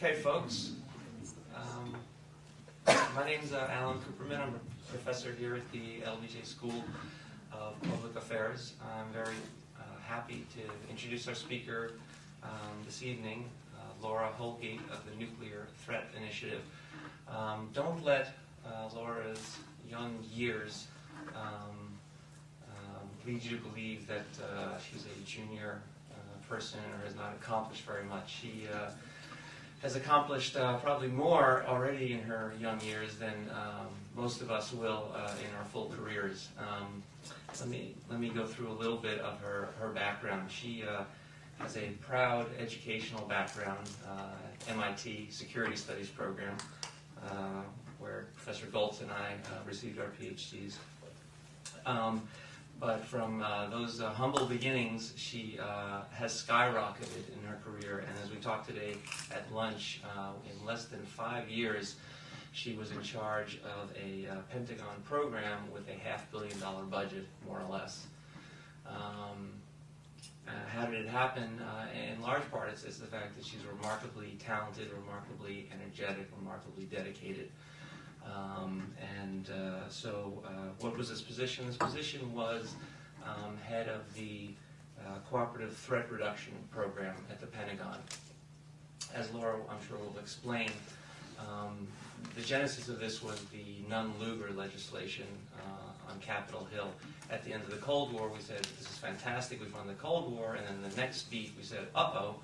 Okay, folks. My name's Alan Kuperman. I'm a professor here at the LBJ School of Public Affairs. I'm very happy to introduce our speaker this evening, Laura Holgate of the Nuclear Threat Initiative. Don't let Laura's young years lead you to believe that she's a junior person or has not accomplished very much. She has accomplished probably more already in her young years than most of us will in our full careers. Let me go through a little bit of her background. She has a proud educational background, MIT Security Studies program, where Professor Goltz and I received our PhDs. But from those humble beginnings, she has skyrocketed in her career. And as we talked today at lunch, in less than 5 years, she was in charge of a Pentagon program with a $500 million budget, more or less. How did it happen? In large part, it's the fact that she's remarkably talented, remarkably energetic, remarkably dedicated. So what was this position? This position was head of the Cooperative Threat Reduction Program at the Pentagon. As Laura, I'm sure, will explain, the genesis of this was the Nunn-Lugar legislation on Capitol Hill. At the end of the Cold War, we said, this is fantastic, we've won the Cold War, and then the next beat, we said, uh-oh,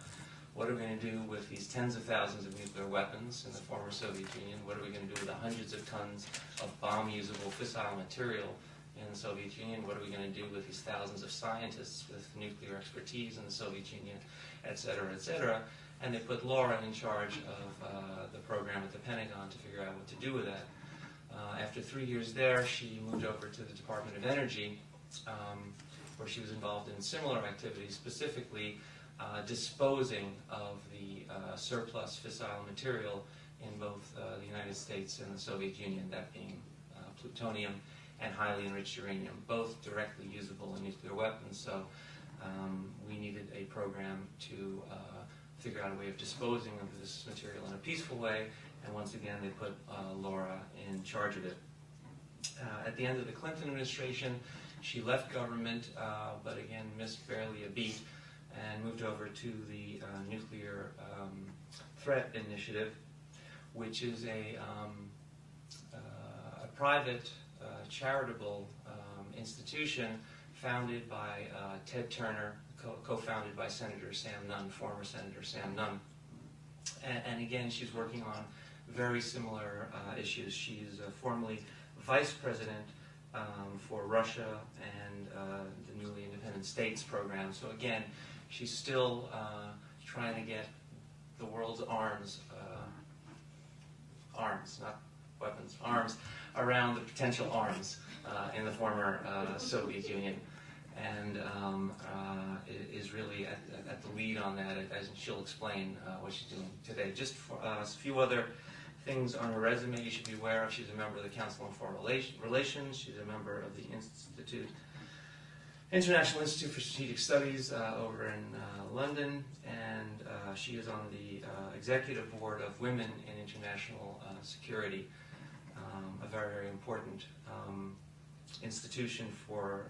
what are we going to do with these tens of thousands of nuclear weapons in the former Soviet Union? What are we going to do with the hundreds of tons of bomb-usable fissile material in the Soviet Union? What are we going to do with these thousands of scientists with nuclear expertise in the Soviet Union, et cetera, et cetera? And they put Laura in charge of the program at the Pentagon to figure out what to do with that. After 3 years there, she moved over to the Department of Energy, where she was involved in similar activities, specifically disposing of the surplus fissile material in both the United States and the Soviet Union, that being plutonium and highly enriched uranium, both directly usable in nuclear weapons. So we needed a program to figure out a way of disposing of this material in a peaceful way, and once again they put Laura in charge of it. At the end of the Clinton administration, she left government, but again missed barely a beat, and moved over to the Nuclear Threat Initiative, which is a private charitable institution founded by Ted Turner, co-founded by Senator Sam Nunn, former Senator Sam Nunn. And again, she's working on very similar issues. She's formerly vice president for Russia and the newly independent states program. So again, she's still trying to get the world's arms, not weapons, arms, around the potential arms in the former Soviet Union. And is really at the lead on that, as she'll explain what she's doing today. Just for, a few other things on her resume you should be aware of. She's a member of the Council on Foreign Relations. She's a member of the International Institute for Strategic Studies over in London, and she is on the executive board of Women in International Security, a very, very important institution for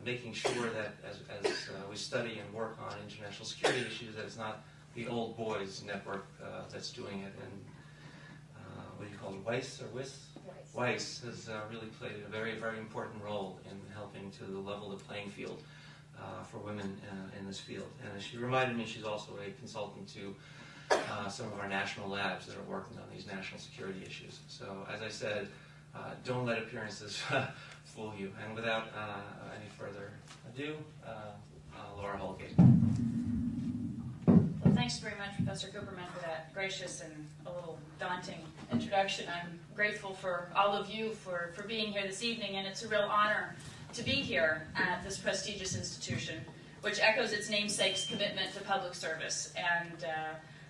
making sure that as we study and work on international security issues, that it's not the old boys network that's doing it. And what do you call it, WISE or WIS? WISE has really played a very, very important role in helping to level the playing field for women in this field. And as she reminded me, she's also a consultant to some of our national labs that are working on these national security issues. So as I said, don't let appearances fool you. And without any further ado, Laura Holgate. Well, thanks very much, Professor Kuperman, for that gracious and a little daunting introduction. I'm grateful for all of you for being here this evening, and it's a real honor to be here at this prestigious institution, which echoes its namesake's commitment to public service. And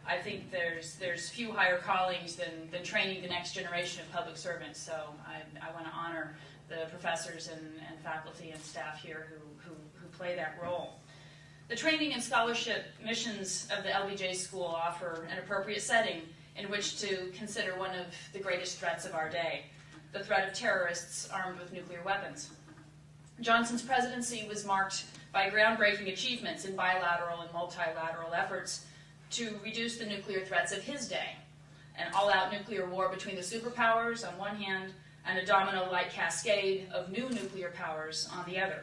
I think there's few higher callings than training the next generation of public servants. So I want to honor the professors and faculty and staff here who play that role. The training and scholarship missions of the LBJ School offer an appropriate setting in which to consider one of the greatest threats of our day, the threat of terrorists armed with nuclear weapons. Johnson's presidency was marked by groundbreaking achievements in bilateral and multilateral efforts to reduce the nuclear threats of his day, an all-out nuclear war between the superpowers on one hand, and a domino-like cascade of new nuclear powers on the other.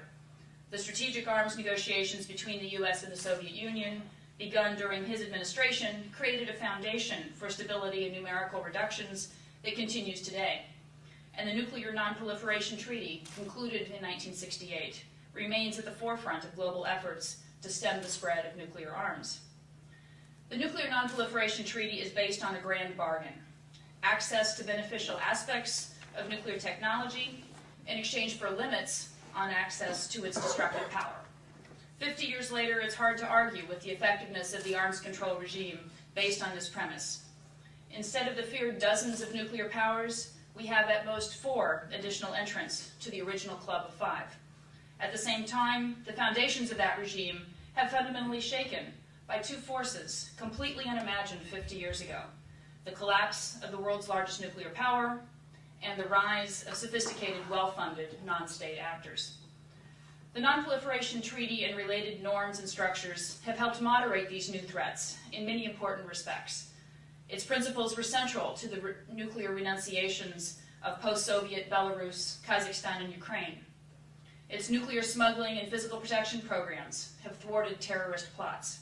The strategic arms negotiations between the U.S. and the Soviet Union, begun during his administration, created a foundation for stability and numerical reductions that continues today. And the Nuclear Nonproliferation Treaty, concluded in 1968, remains at the forefront of global efforts to stem the spread of nuclear arms. The Nuclear Nonproliferation Treaty is based on a grand bargain: access to beneficial aspects of nuclear technology in exchange for limits on access to its destructive power. 50 years later, it's hard to argue with the effectiveness of the arms control regime based on this premise. Instead of the feared dozens of nuclear powers, we have at most 4 additional entrants to the original club of 5. At the same time, the foundations of that regime have fundamentally shaken by 2 forces completely unimagined 50 years ago: the collapse of the world's largest nuclear power and the rise of sophisticated, well-funded non-state actors. The Non-Proliferation Treaty and related norms and structures have helped moderate these new threats in many important respects. Its principles were central to the nuclear renunciations of post-Soviet Belarus, Kazakhstan, and Ukraine. Its nuclear smuggling and physical protection programs have thwarted terrorist plots.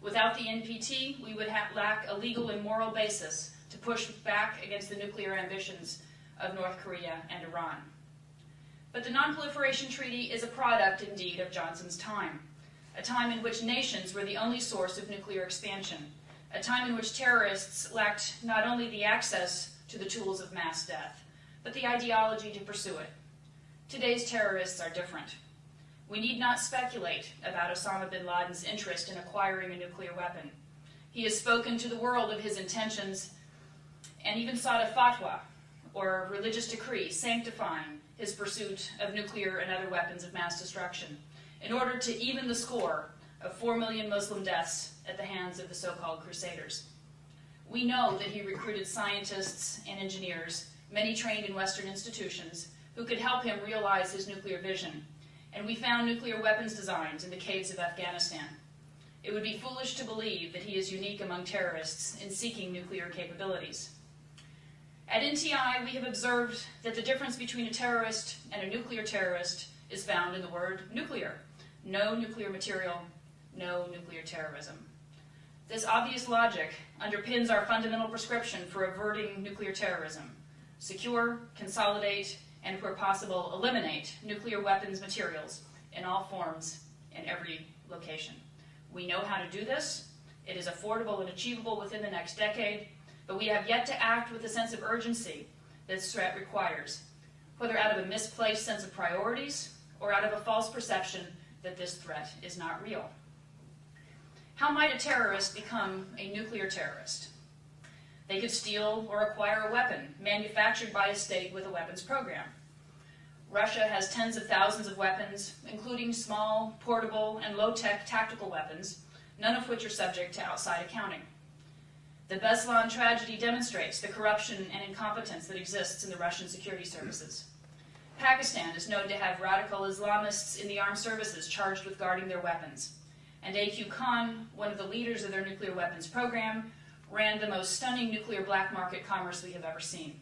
Without the NPT, we would lack a legal and moral basis to push back against the nuclear ambitions of North Korea and Iran. But the Non-Proliferation Treaty is a product, indeed, of Johnson's time, a time in which nations were the only source of nuclear expansion, a time in which terrorists lacked not only the access to the tools of mass death, but the ideology to pursue it. Today's terrorists are different. We need not speculate about Osama bin Laden's interest in acquiring a nuclear weapon. He has spoken to the world of his intentions and even sought a fatwa, or a religious decree, sanctifying his pursuit of nuclear and other weapons of mass destruction, in order to even the score of 4 million Muslim deaths at the hands of the so-called Crusaders. We know that he recruited scientists and engineers, many trained in Western institutions, who could help him realize his nuclear vision, and we found nuclear weapons designs in the caves of Afghanistan. It would be foolish to believe that he is unique among terrorists in seeking nuclear capabilities. At NTI, we have observed that the difference between a terrorist and a nuclear terrorist is found in the word nuclear. No nuclear material, no nuclear terrorism. This obvious logic underpins our fundamental prescription for averting nuclear terrorism: secure, consolidate, and where possible, eliminate nuclear weapons materials in all forms in every location. We know how to do this. It is affordable and achievable within the next decade, but we have yet to act with the sense of urgency this threat requires, whether out of a misplaced sense of priorities or out of a false perception that this threat is not real. How might a terrorist become a nuclear terrorist? They could steal or acquire a weapon manufactured by a state with a weapons program. Russia has tens of thousands of weapons, including small, portable, and low-tech tactical weapons, none of which are subject to outside accounting. The Beslan tragedy demonstrates the corruption and incompetence that exists in the Russian security services. Pakistan is known to have radical Islamists in the armed services charged with guarding their weapons. And A.Q. Khan, one of the leaders of their nuclear weapons program, ran the most stunning nuclear black market commerce we have ever seen.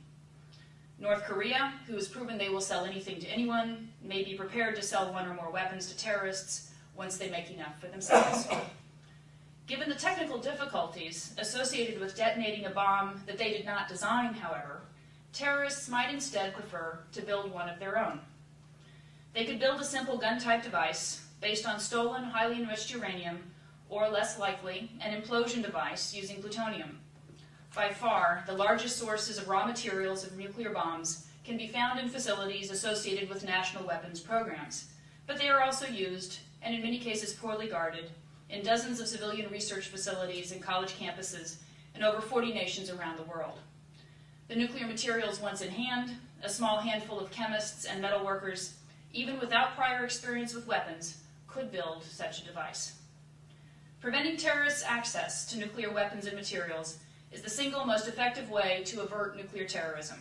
North Korea, who has proven they will sell anything to anyone, may be prepared to sell 1 or more weapons to terrorists once they make enough for themselves. Given the technical difficulties associated with detonating a bomb that they did not design, however, terrorists might instead prefer to build one of their own. They could build a simple gun-type device based on stolen, highly enriched uranium, or less likely, an implosion device using plutonium. By far, the largest sources of raw materials of nuclear bombs can be found in facilities associated with national weapons programs, but they are also used, and in many cases poorly guarded, in dozens of civilian research facilities and college campuses in over 40 nations around the world. The nuclear materials once in hand, a small handful of chemists and metal workers, even without prior experience with weapons, could build such a device. Preventing terrorists' access to nuclear weapons and materials is the single most effective way to avert nuclear terrorism.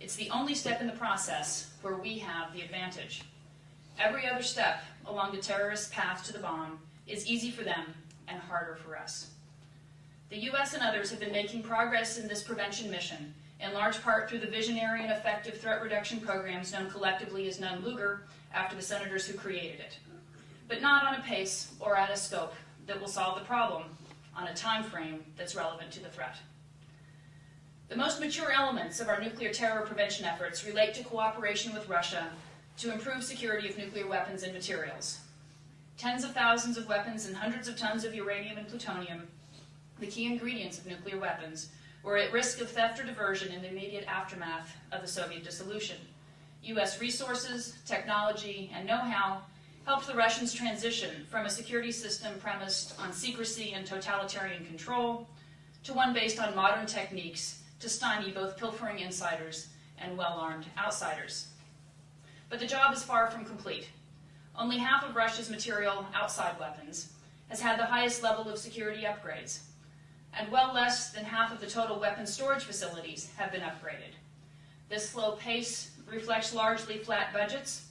It's the only step in the process where we have the advantage. Every other step along the terrorist path to the bomb is easy for them and harder for us. The U.S. and others have been making progress in this prevention mission, in large part through the visionary and effective threat reduction programs known collectively as Nunn-Lugar after the senators who created it, but not on a pace or at a scope that will solve the problem on a time frame that's relevant to the threat. The most mature elements of our nuclear terror prevention efforts relate to cooperation with Russia to improve security of nuclear weapons and materials. Tens of thousands of weapons and hundreds of tons of uranium and plutonium, the key ingredients of nuclear weapons, were at risk of theft or diversion in the immediate aftermath of the Soviet dissolution. U.S. resources, technology, and know-how helped the Russians transition from a security system premised on secrecy and totalitarian control to one based on modern techniques to stymie both pilfering insiders and well-armed outsiders. But the job is far from complete. Only half of Russia's material outside weapons has had the highest level of security upgrades, and well less than half of the total weapons storage facilities have been upgraded. This slow pace reflects largely flat budgets,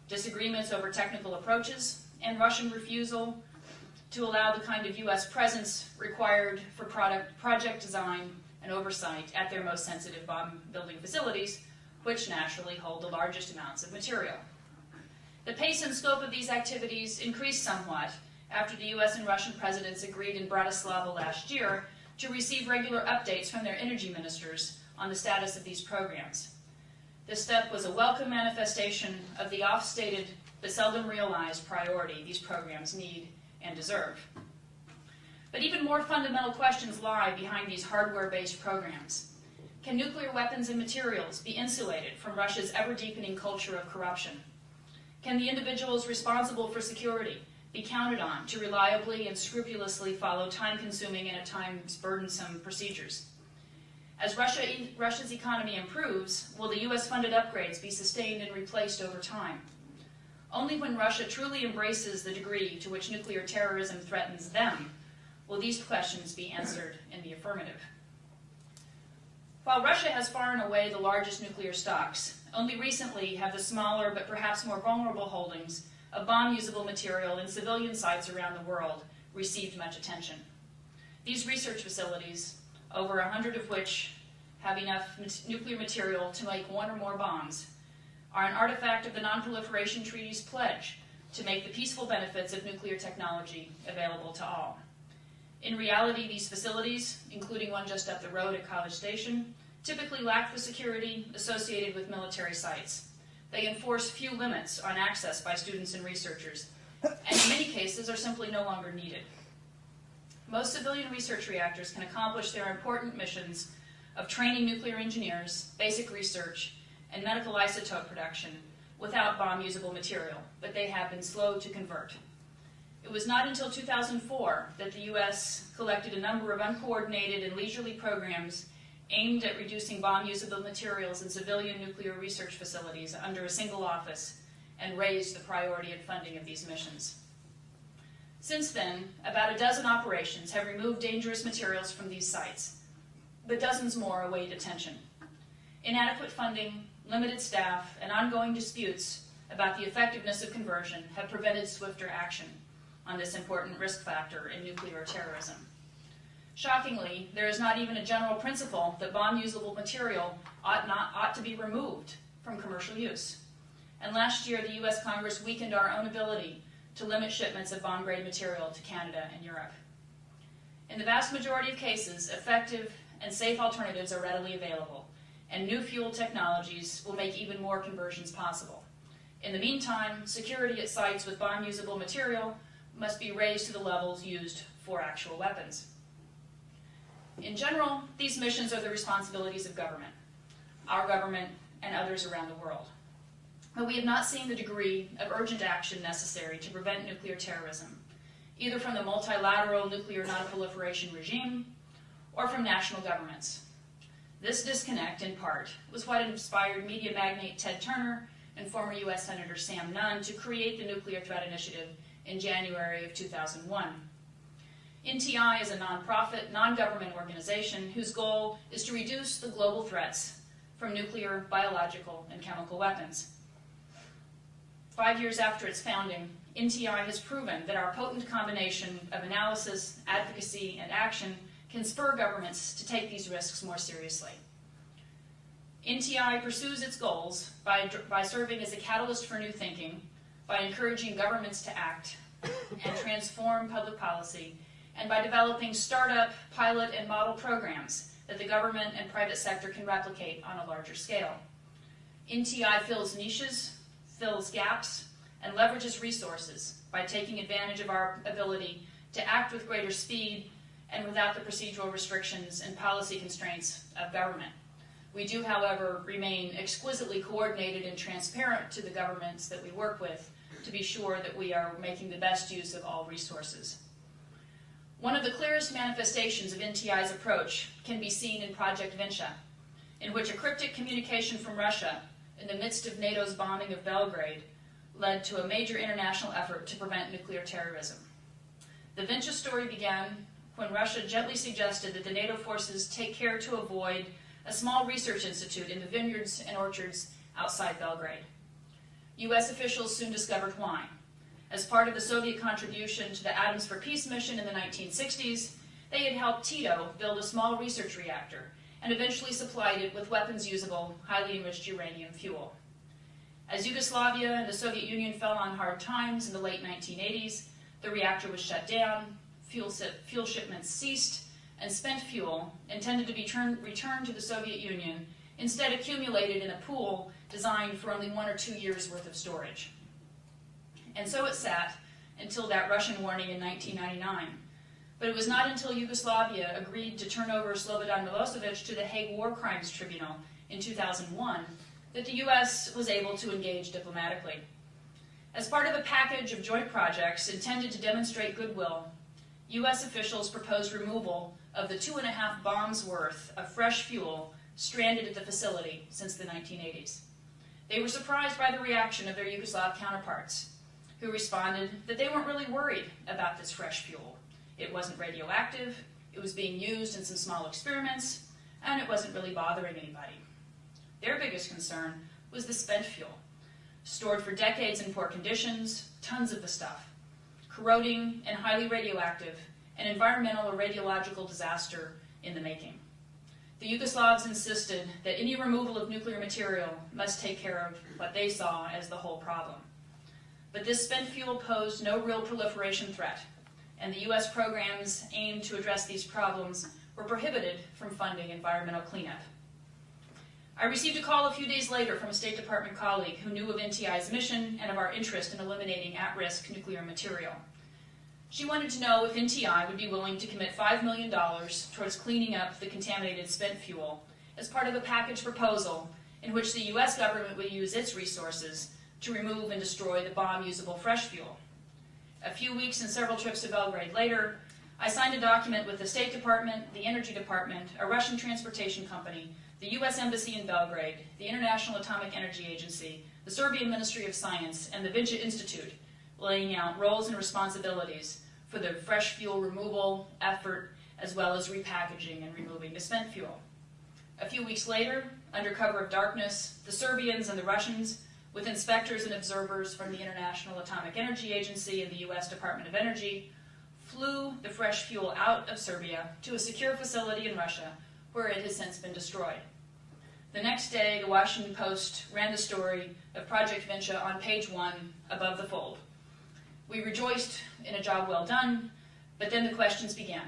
disagreements over technical approaches, and Russian refusal to allow the kind of U.S. presence required for project design and oversight at their most sensitive bomb-building facilities, which naturally hold the largest amounts of material. The pace and scope of these activities increased somewhat after the U.S. and Russian presidents agreed in Bratislava last year to receive regular updates from their energy ministers on the status of these programs. This step was a welcome manifestation of the oft-stated but seldom realized priority these programs need and deserve. But even more fundamental questions lie behind these hardware-based programs. Can nuclear weapons and materials be insulated from Russia's ever-deepening culture of corruption? Can the individuals responsible for security be counted on to reliably and scrupulously follow time-consuming and at times burdensome procedures? As Russia's economy improves, will the U.S.-funded upgrades be sustained and replaced over time? Only when Russia truly embraces the degree to which nuclear terrorism threatens them will these questions be answered in the affirmative. While Russia has far and away the largest nuclear stocks, only recently have the smaller but perhaps more vulnerable holdings of bomb-usable material in civilian sites around the world received much attention. These research facilities, over 100 of which have enough nuclear material to make one or more bombs, are an artifact of the Nonproliferation Treaty's pledge to make the peaceful benefits of nuclear technology available to all. In reality, these facilities, including one just up the road at College Station, typically lack the security associated with military sites. They enforce few limits on access by students and researchers, and in many cases are simply no longer needed. Most civilian research reactors can accomplish their important missions of training nuclear engineers, basic research, and medical isotope production without bomb-usable material, but they have been slow to convert. It was not until 2004 that the U.S. collected a number of uncoordinated and leisurely programs aimed at reducing bomb-usable materials in civilian nuclear research facilities under a single office and raised the priority and funding of these missions. Since then, about a dozen operations have removed dangerous materials from these sites, but dozens more await attention. Inadequate funding, limited staff, and ongoing disputes about the effectiveness of conversion have prevented swifter action on this important risk factor in nuclear terrorism. Shockingly, there is not even a general principle that bomb-usable material ought to be removed from commercial use. And last year, the U.S. Congress weakened our own ability to limit shipments of bomb-grade material to Canada and Europe. In the vast majority of cases, effective and safe alternatives are readily available, and new fuel technologies will make even more conversions possible. In the meantime, security at sites with bomb-usable material must be raised to the levels used for actual weapons. In general, these missions are the responsibilities of government, our government and others around the world. But we have not seen the degree of urgent action necessary to prevent nuclear terrorism, either from the multilateral nuclear nonproliferation regime or from national governments. This disconnect, in part, was what inspired media magnate Ted Turner and former U.S. Senator Sam Nunn to create the Nuclear Threat Initiative in January of 2001. NTI is a nonprofit, non-government organization whose goal is to reduce the global threats from nuclear, biological, and chemical weapons. 5 years after its founding, NTI has proven that our potent combination of analysis, advocacy, and action can spur governments to take these risks more seriously. NTI pursues its goals by serving as a catalyst for new thinking, by encouraging governments to act and transform public policy, and by developing startup, pilot, and model programs that the government and private sector can replicate on a larger scale. NTI fills niches, fills gaps, and leverages resources by taking advantage of our ability to act with greater speed and without the procedural restrictions and policy constraints of government. We do, however, remain exquisitely coordinated and transparent to the governments that we work with to be sure that we are making the best use of all resources. One of the clearest manifestations of NTI's approach can be seen in Project Vinci, in which a cryptic communication from Russia in the midst of NATO's bombing of Belgrade led to a major international effort to prevent nuclear terrorism. The Vinci story began when Russia gently suggested that the NATO forces take care to avoid a small research institute in the vineyards and orchards outside Belgrade. U.S. officials soon discovered why. As part of the Soviet contribution to the Atoms for Peace mission in the 1960s, they had helped Tito build a small research reactor and eventually supplied it with weapons-usable, highly enriched uranium fuel. As Yugoslavia and the Soviet Union fell on hard times in the late 1980s, the reactor was shut down, fuel shipments ceased, and spent fuel, intended to be returned to the Soviet Union, instead accumulated in a pool designed for only 1 or 2 years' worth of storage. And so it sat until that Russian warning in 1999. But it was not until Yugoslavia agreed to turn over Slobodan Milosevic to the Hague War Crimes Tribunal in 2001 that the U.S. was able to engage diplomatically. As part of a package of joint projects intended to demonstrate goodwill, U.S. officials proposed removal of the 2.5 bombs worth of fresh fuel stranded at the facility since the 1980s. They were surprised by the reaction of their Yugoslav counterparts, who responded that they weren't really worried about this fresh fuel. It wasn't radioactive, it was being used in some small experiments, and it wasn't really bothering anybody. Their biggest concern was the spent fuel, stored for decades in poor conditions, tons of the stuff, corroding and highly radioactive, an environmental or radiological disaster in the making. The Yugoslavs insisted that any removal of nuclear material must take care of what they saw as the whole problem. But this spent fuel posed no real proliferation threat, and the U.S. programs aimed to address these problems were prohibited from funding environmental cleanup. I received a call a few days later from a State Department colleague who knew of NTI's mission and of our interest in eliminating at-risk nuclear material. She wanted to know if NTI would be willing to commit $5 million towards cleaning up the contaminated spent fuel as part of a package proposal in which the U.S. government would use its resources to remove and destroy the bomb-usable fresh fuel. A few weeks and several trips to Belgrade later, I signed a document with the State Department, the Energy Department, a Russian transportation company, the U.S. Embassy in Belgrade, the International Atomic Energy Agency, the Serbian Ministry of Science, and the Vinci Institute, laying out roles and responsibilities for the fresh fuel removal effort, as well as repackaging and removing the spent fuel. A few weeks later, under cover of darkness, the Serbians and the Russians, with inspectors and observers from the International Atomic Energy Agency and the U.S. Department of Energy, flew the fresh fuel out of Serbia to a secure facility in Russia, where it has since been destroyed. The next day, the Washington Post ran the story of Project Vinci on page 1 above the fold. We rejoiced in a job well done, but then the questions began.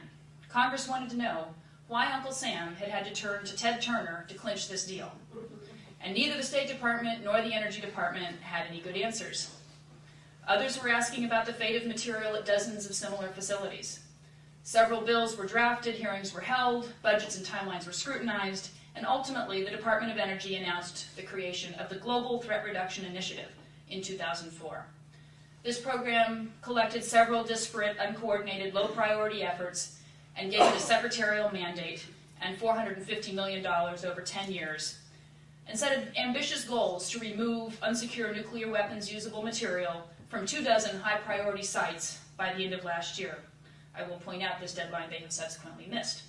Congress wanted to know why Uncle Sam had to turn to Ted Turner to clinch this deal. And neither the State Department nor the Energy Department had any good answers. Others were asking about the fate of material at dozens of similar facilities. Several bills were drafted, hearings were held, budgets and timelines were scrutinized, and ultimately the Department of Energy announced the creation of the Global Threat Reduction Initiative in 2004. This program collected several disparate, uncoordinated, low-priority efforts and gave it a secretarial mandate and $450 million over 10 years, and set ambitious goals to remove unsecure nuclear weapons usable material from 24 high-priority sites by the end of last year. I will point out this deadline they have subsequently missed.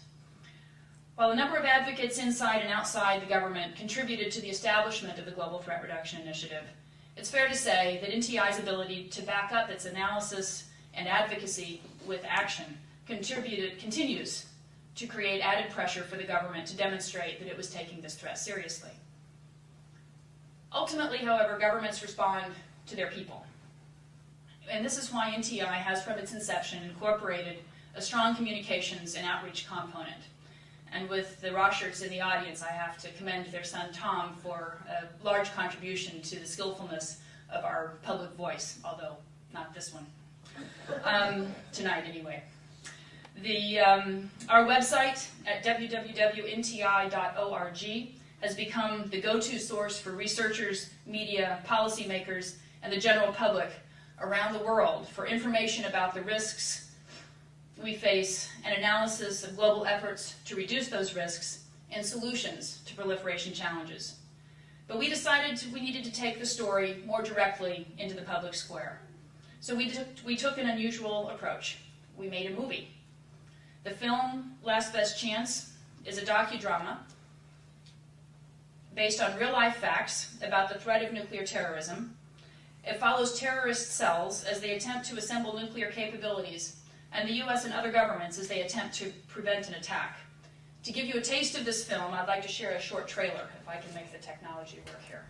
While a number of advocates inside and outside the government contributed to the establishment of the Global Threat Reduction Initiative, it's fair to say that NTI's ability to back up its analysis and advocacy with action continues to create added pressure for the government to demonstrate that it was taking this threat seriously. Ultimately, however, governments respond to their people. And this is why NTI has, from its inception, incorporated a strong communications and outreach component. And with the Roscherts in the audience, I have to commend their son Tom for a large contribution to the skillfulness of our public voice, although not this one, tonight anyway. Our website at www.nti.org has become the go-to source for researchers, media, policymakers, and the general public around the world for information about the risks we face and analysis of global efforts to reduce those risks and solutions to proliferation challenges. But we decided we needed to take the story more directly into the public square. So we took an unusual approach. We made a movie. The film, Last Best Chance, is a docudrama based on real-life facts about the threat of nuclear terrorism. It follows terrorist cells as they attempt to assemble nuclear capabilities, and the U.S. and other governments as they attempt to prevent an attack. To give you a taste of this film, I'd like to share a short trailer, if I can make the technology work here.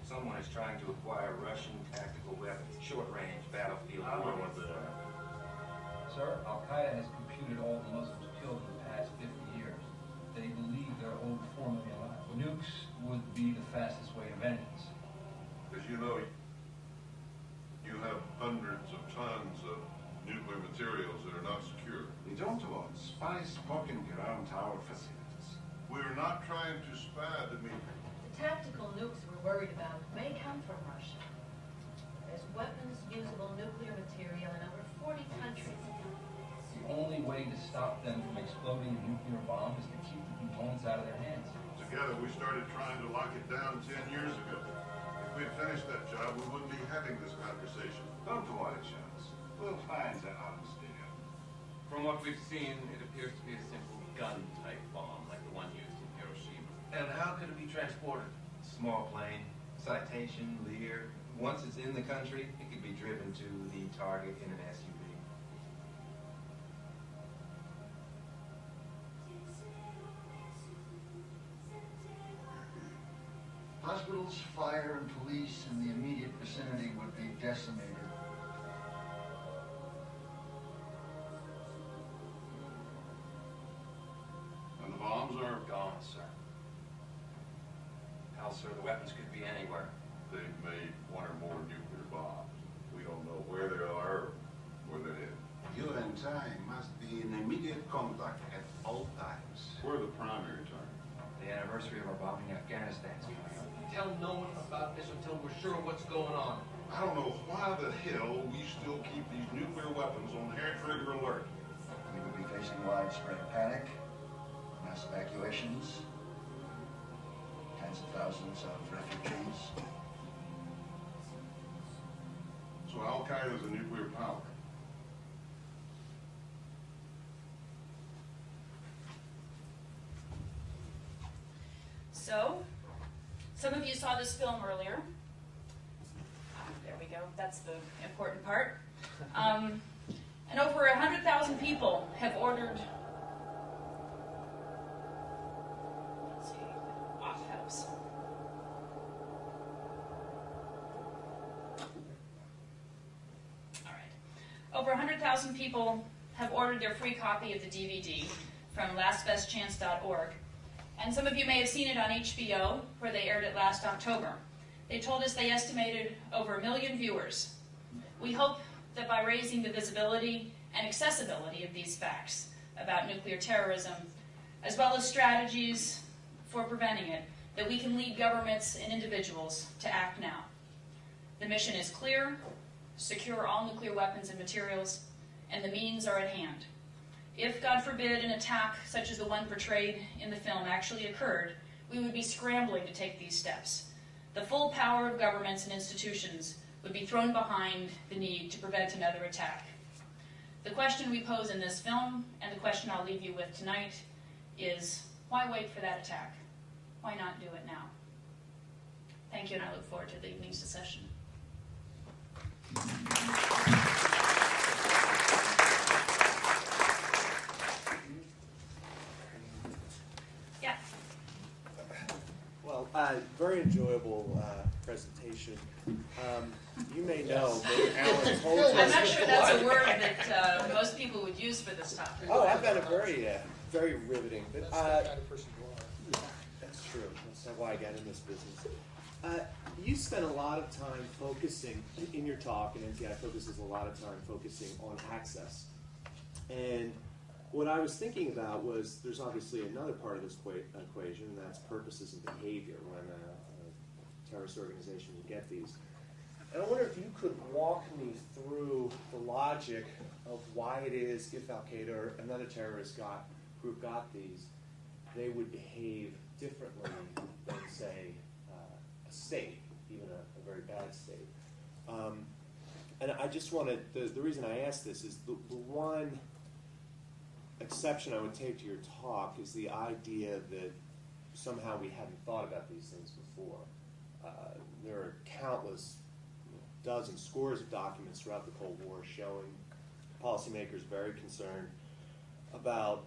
Someone is trying to acquire Russian tactical weapons, short-range battlefield warfare. Sir, Al-Qaeda has computed all the Muslims killed in the past 50 years. They believe they're over 4 million lives. Nukes would be the fastest way to vengeance. As you know, you have hundreds of tons of nuclear materials that are not secure. We don't want spies poking around our facilities. We're not trying to spy the meeting. The tactical nukes we're worried about may come from Russia. There's weapons-usable nuclear material in over 40 countries. The only way to stop them from exploding a nuclear bomb is to keep the components out of their hands. Together, we started trying to lock it down 10 years ago. If we had finished that job, we wouldn't be having this conversation. Don't worry, Charles. We'll find the arms dealer. From what we've seen, it appears to be a simple gun-type bomb, like the one used in Hiroshima. And how could it be transported? Small plane, citation, Lear. Once it's in the country, it could be driven to the target in an SUV. Hospitals, fire, and police in the immediate vicinity would be decimated. And the bombs are Gone, sir. Hell, sir, the weapons could be anywhere. They've made one or more nuclear bombs. We don't know where they are or where they're headed. You and I must be in immediate contact at all times. We're the primary target. The anniversary of our bombing Afghanistan is coming up. Tell no one about this until we're sure what's going on. I don't know why the hell we still keep these nuclear weapons on hair-trigger alert. We would be facing widespread panic, mass evacuations, tens of thousands of refugees. So Al-Qaeda is a nuclear power. So, some of you saw this film earlier. There we go. That's the important part. And over 100,000 people have ordered. Let's see, off helps. All right. Over 100,000 people have ordered their free copy of the DVD from lastbestchance.org. And some of you may have seen it on HBO, where they aired it last October. They told us they estimated over 1 million viewers. We hope that by raising the visibility and accessibility of these facts about nuclear terrorism, as well as strategies for preventing it, that we can lead governments and individuals to act now. The mission is clear: secure all nuclear weapons and materials, and the means are at hand. If, God forbid, an attack such as the one portrayed in the film actually occurred, we would be scrambling to take these steps. The full power of governments and institutions would be thrown behind the need to prevent another attack. The question we pose in this film, and the question I'll leave you with tonight, is why wait for that attack? Why not do it now? Thank you, and I look forward to the evening's session. Yeah. Well, very enjoyable presentation. You may know, maybe Alan told you. I'm not sure that's a word that most people would use for this topic. Oh, I've got a very riveting. But, That's the kind of person you are. that's true. That's why I got in this business. You spent a lot of time focusing in your talk, and NTI focuses a lot of time focusing on access. And what I was thinking about was there's obviously another part of this equation, and that's purposes and behavior when a terrorist organization would get these. And I wonder if you could walk me through the logic of why it is if Al-Qaeda or another terrorist group got these, they would behave differently than, say, a state, even a very bad state. And I just wanted, the reason I ask this is the one exception I would take to your talk is the idea that somehow we hadn't thought about these things before. There are countless, dozens, scores of documents throughout the Cold War showing policymakers very concerned about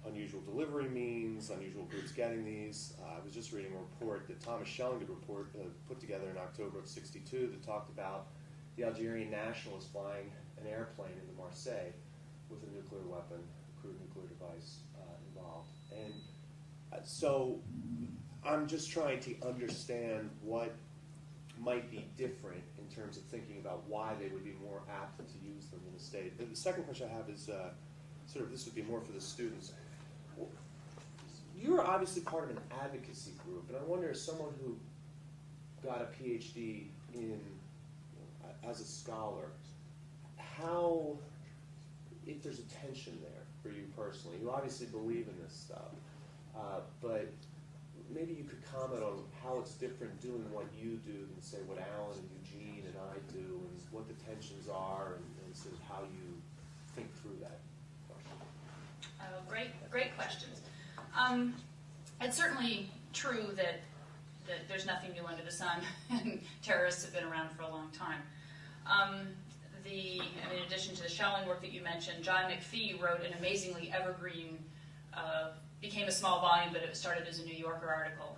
unusual delivery means, unusual groups getting these. I was just reading a report that Thomas Schelling put together in October of '62 that talked about the Algerian nationalists flying an airplane into Marseille with a nuclear weapon, a crude nuclear device involved. And so I'm just trying to understand what might be different in terms of thinking about why they would be more apt to use them in the state. The second question I have is this would be more for the students. You're obviously part of an advocacy group, and I wonder, as someone who got a PhD in, as a scholar, how, if there's a tension there for you personally. You obviously believe in this stuff, but maybe you could comment on how it's different doing what you do than, say, what Alan and Eugene and I do, and what the tensions are, and sort of how you think through that question. Great questions. It's certainly true that there's nothing new under the sun, and terrorists have been around for a long time. In addition to the Schelling work that you mentioned, John McPhee wrote an amazingly evergreen, became a small volume, but it started as a New Yorker article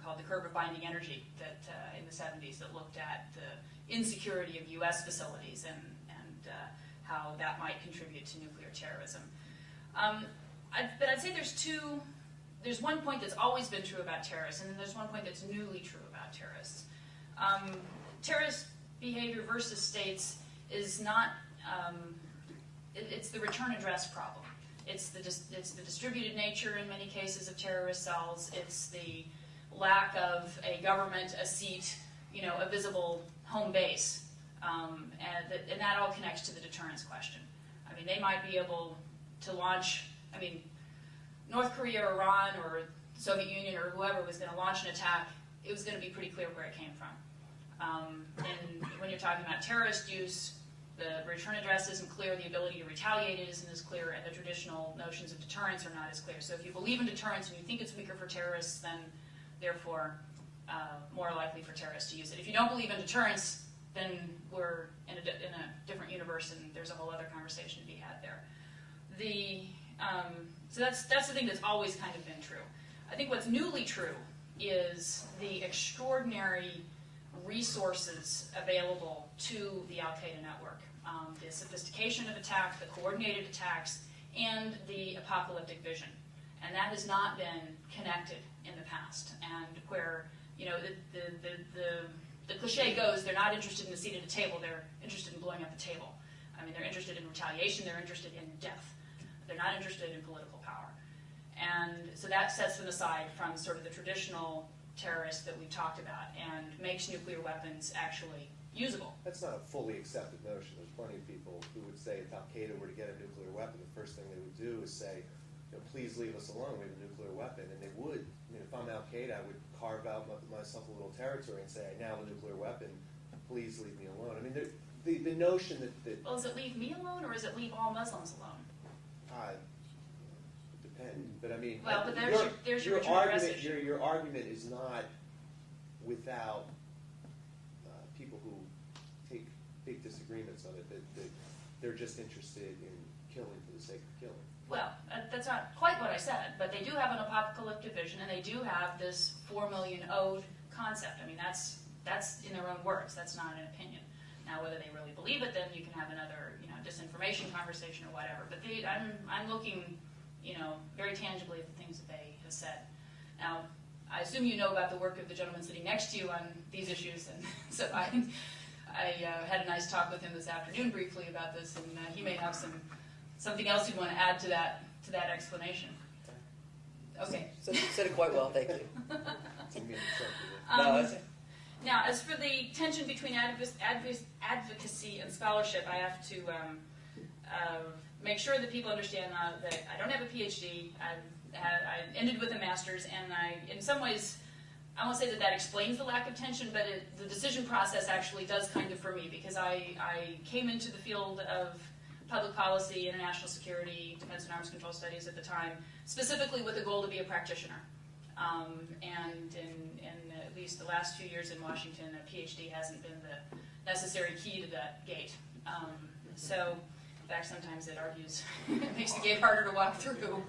called The Curve of Binding Energy that in the 70s that looked at the insecurity of U.S. facilities and how that might contribute to nuclear terrorism. But I'd say there's one point that's always been true about terrorists, and then there's one point that's newly true about terrorists. Terrorist behavior versus states is not, it's the return address problem. It's the distributed nature in many cases of terrorist cells. It's the lack of a government, a seat, a visible home base. And that all connects to the deterrence question. I mean, they might be able to launch, North Korea, Iran, or the Soviet Union, or whoever was going to launch an attack, it was going to be pretty clear where it came from. And when you're talking about terrorist use, the return address isn't clear, the ability to retaliate isn't as clear, and the traditional notions of deterrence are not as clear. So if you believe in deterrence and you think it's weaker for terrorists, then therefore more likely for terrorists to use it. If you don't believe in deterrence, then we're in a different universe, and there's a whole other conversation to be had there. So that's the thing that's always kind of been true. I think what's newly true is the extraordinary resources available to the Al-Qaeda network. The sophistication of attack, the coordinated attacks, and the apocalyptic vision. And that has not been connected in the past. And where, the cliche goes, they're not interested in the seat at the table, they're interested in blowing up the table. They're interested in retaliation, they're interested in death. They're not interested in political power. And so that sets them aside from sort of the traditional terrorists that we've talked about and makes nuclear weapons actually usable. That's not a fully accepted notion. There's plenty of people who would say if Al-Qaeda were to get a nuclear weapon, the first thing they would do is say, please leave us alone, we have a nuclear weapon. And they would. If I'm Al-Qaeda, I would carve out myself a little territory and say, I now have a nuclear weapon, please leave me alone. I mean, the notion that Well, is it leave me alone, or is it leave all Muslims alone? depend, but I mean, Well, but there's your your address argument. issue. Your argument is not without people who take big disagreements on it. That they're just interested in killing for the sake of killing. Well, that's not quite what I said, but they do have an apocalyptic vision, and they do have this 4 million owed concept. I mean, that's in their own words. That's not an opinion. Now, whether they really believe it, then you can have another, disinformation conversation or whatever. But I'm looking, very tangibly at the things that they have said. Now, I assume you know about the work of the gentleman sitting next to you on these issues, and so I had a nice talk with him this afternoon briefly about this, and he may have something else you'd want to add to that explanation. Okay. Said it quite well, thank you. Now, as for the tension between advocacy and scholarship, I have to make sure that people understand that I don't have a PhD. I ended with a master's, and in some ways, I won't say that explains the lack of tension, but the decision process actually does kind of for me, because I came into the field of public policy, international security, defense and arms control studies at the time, specifically with a goal to be a practitioner. And in at least the last 2 years in Washington, a PhD hasn't been the necessary key to that gate. So, in fact, sometimes it argues, it makes the gate harder to walk through.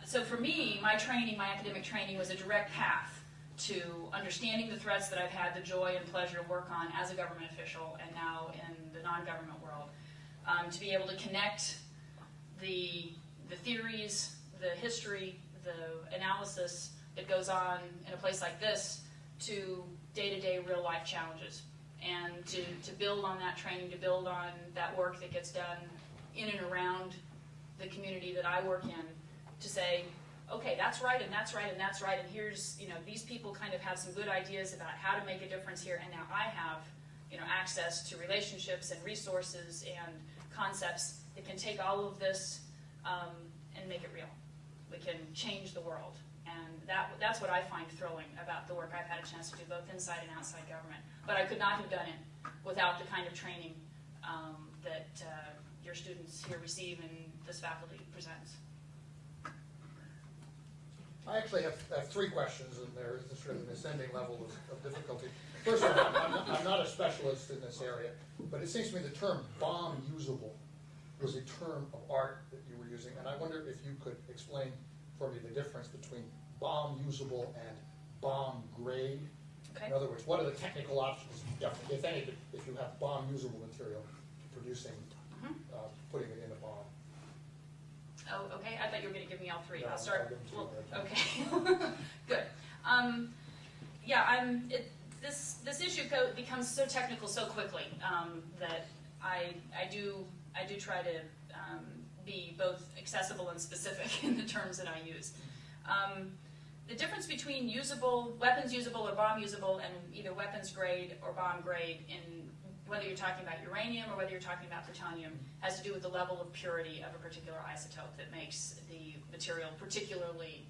So for me, my academic training was a direct path to understanding the threats that I've had the joy and pleasure to work on as a government official and now in the non-government world, to be able to connect the theories, the history, the analysis that goes on in a place like this to day-to-day real-life challenges, and to build on that training, to build on that work that gets done in and around the community that I work in, to say, okay, that's right, and that's right, and that's right, and here's, these people kind of have some good ideas about how to make a difference here, and now I have, access to relationships and resources and concepts that can take all of this and make it real. We can change the world, and that's what I find thrilling about the work I've had a chance to do, both inside and outside government. But I could not have done it without the kind of training that your students here receive and this faculty presents. I actually have 3 questions, and they're sort of an ascending level of difficulty. First of all, I'm not a specialist in this area, but it seems to me the term bomb usable was a term of art that you were using, and I wonder if you could explain for me the difference between bomb usable and bomb grade. Okay. In other words, what are the technical obstacles, if any, if you have bomb usable material producing, putting it in a bomb? Oh, okay. I thought you were going to give me all 3. No, I'll start. I'll give them to Okay. Good. This issue becomes so technical so quickly that I do try to be both accessible and specific in the terms that I use. The difference between weapons usable or bomb usable, and either weapons grade or bomb grade, in whether you're talking about uranium or whether you're talking about plutonium, has to do with the level of purity of a particular isotope that makes the material particularly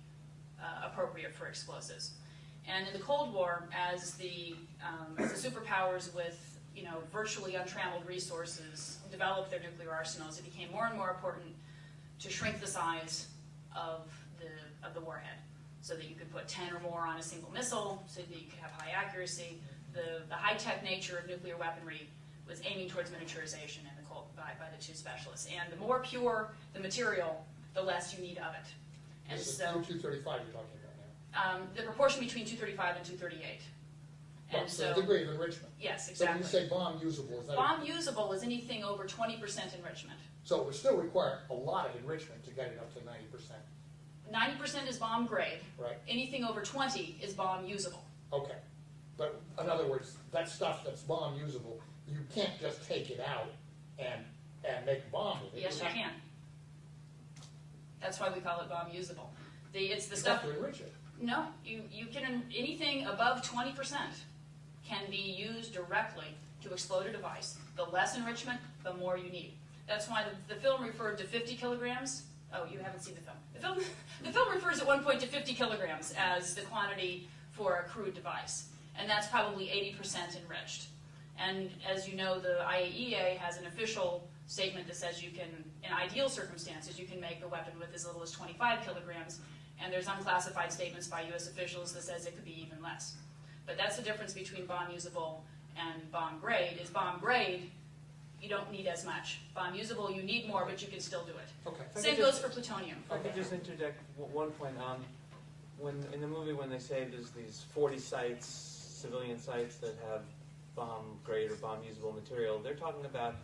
appropriate for explosives. And in the Cold War, as the superpowers with virtually untrammeled resources developed their nuclear arsenals, it became more and more important to shrink the size of the warhead, so that you could put 10 or more on a single missile, so that you could have high accuracy. The high-tech nature of nuclear weaponry was aiming towards miniaturization by the 2 specialists. And the more pure the material, the less you need of it. And This is so 235 you're talking about now. the proportion between 235 and 238. And So the degree of enrichment. Yes, So exactly. when you say bomb usable, is that Bomb usable is anything over 20% enrichment. so it would still require a lot of enrichment to get it up to 90%, 90% is bomb grade. right? Anything over 20 is bomb usable. Okay. But in other words, that stuff that's bomb usable, you can't just take it out and make a bomb with it. Yes, you can. That's why we call it bomb usable. It's the You stuff. have to enrich it. No, you can, anything above 20% can be used directly to explode a device. The less enrichment, the more you need. That's why the film referred to 50 kilograms. Oh, you haven't seen the film. The film refers at one point to 50 kilograms as the quantity for a crude device. and that's probably 80% enriched. And as you know, the IAEA has an official statement that says you can, in ideal circumstances, you can make a weapon with as little as 25 kilograms, and there's unclassified statements by U.S. officials that says it could be even less. But that's the difference between bomb usable and bomb grade. Is bomb grade, you don't need as much. Bomb usable, you need more, but you can still do it. Okay. Same goes for plutonium. If I could just interject one point. When in the movie, when they say there's these 40 sites, civilian sites that have bomb grade or bomb usable material, they're talking about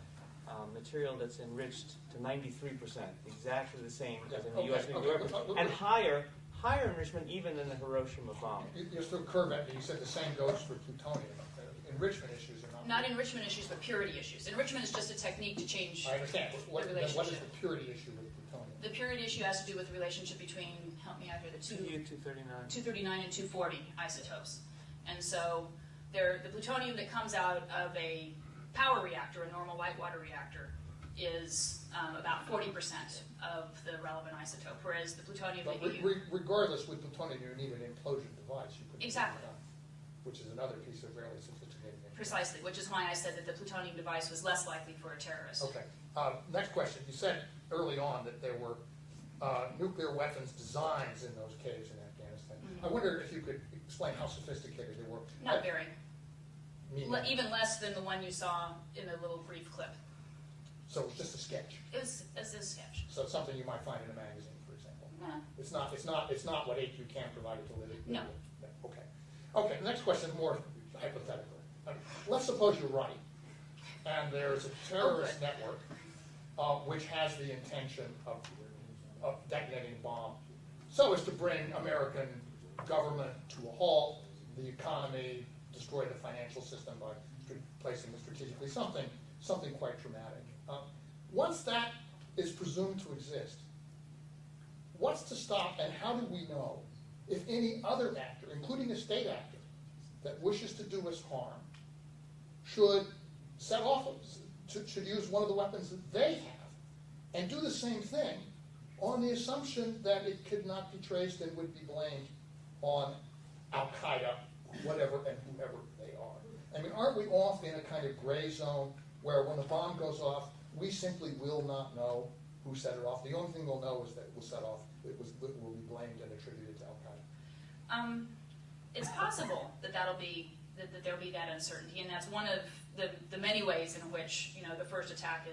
material that's enriched to 93%, exactly the same as in the U.S. nuclear weapons, and higher enrichment even than the Hiroshima bomb. You're still curve at me. You said the same goes for plutonium. Enrichment issues are Not enrichment issues, but purity issues. Enrichment is just a technique to change I understand. the What relationship. is the purity issue with plutonium? The purity issue has to do with the relationship between, help me out here, the 239 and 240 isotopes. And so the plutonium that comes out of a power reactor, a normal light water reactor, is about 40% of the relevant isotope, whereas the plutonium But that you... regardless, with plutonium, you need an implosion device. You put Exactly. it on, which is another piece of fairly sophisticated engineering. Precisely, which is why I said that the plutonium device was less likely for a terrorist. Okay. Next question. You said early on that there were nuclear weapons designs in those caves in Afghanistan. Mm-hmm. I wonder if you could explain how sophisticated they were. Not very. Meaning, Even less than the one you saw in the little brief clip. so it was just a sketch. It was a sketch. So it's something you might find in a magazine, for example. Yeah. It's not what AQ can provide to live. No. Okay. Okay. The next question is more hypothetical. Let's suppose you're right, and there's a terrorist network which has the intention of detonating a bomb so as to bring American government to a halt, the economy, destroy the financial system by placing it strategically, something quite dramatic. Once that is presumed to exist, what's to stop, and how do we know if any other actor, including a state actor, that wishes to do us harm, should set off, should use one of the weapons that they have, and do the same thing on the assumption that it could not be traced and would be blamed on Al-Qaeda, whatever and whoever they are. I mean, aren't we off in a kind of gray zone where when the bomb goes off, we simply will not know who set it off? The only thing we'll know is that it was set off, it will be blamed and attributed to Al-Qaeda. It's possible that there'll be that uncertainty, and that's one of the many ways in which the first attack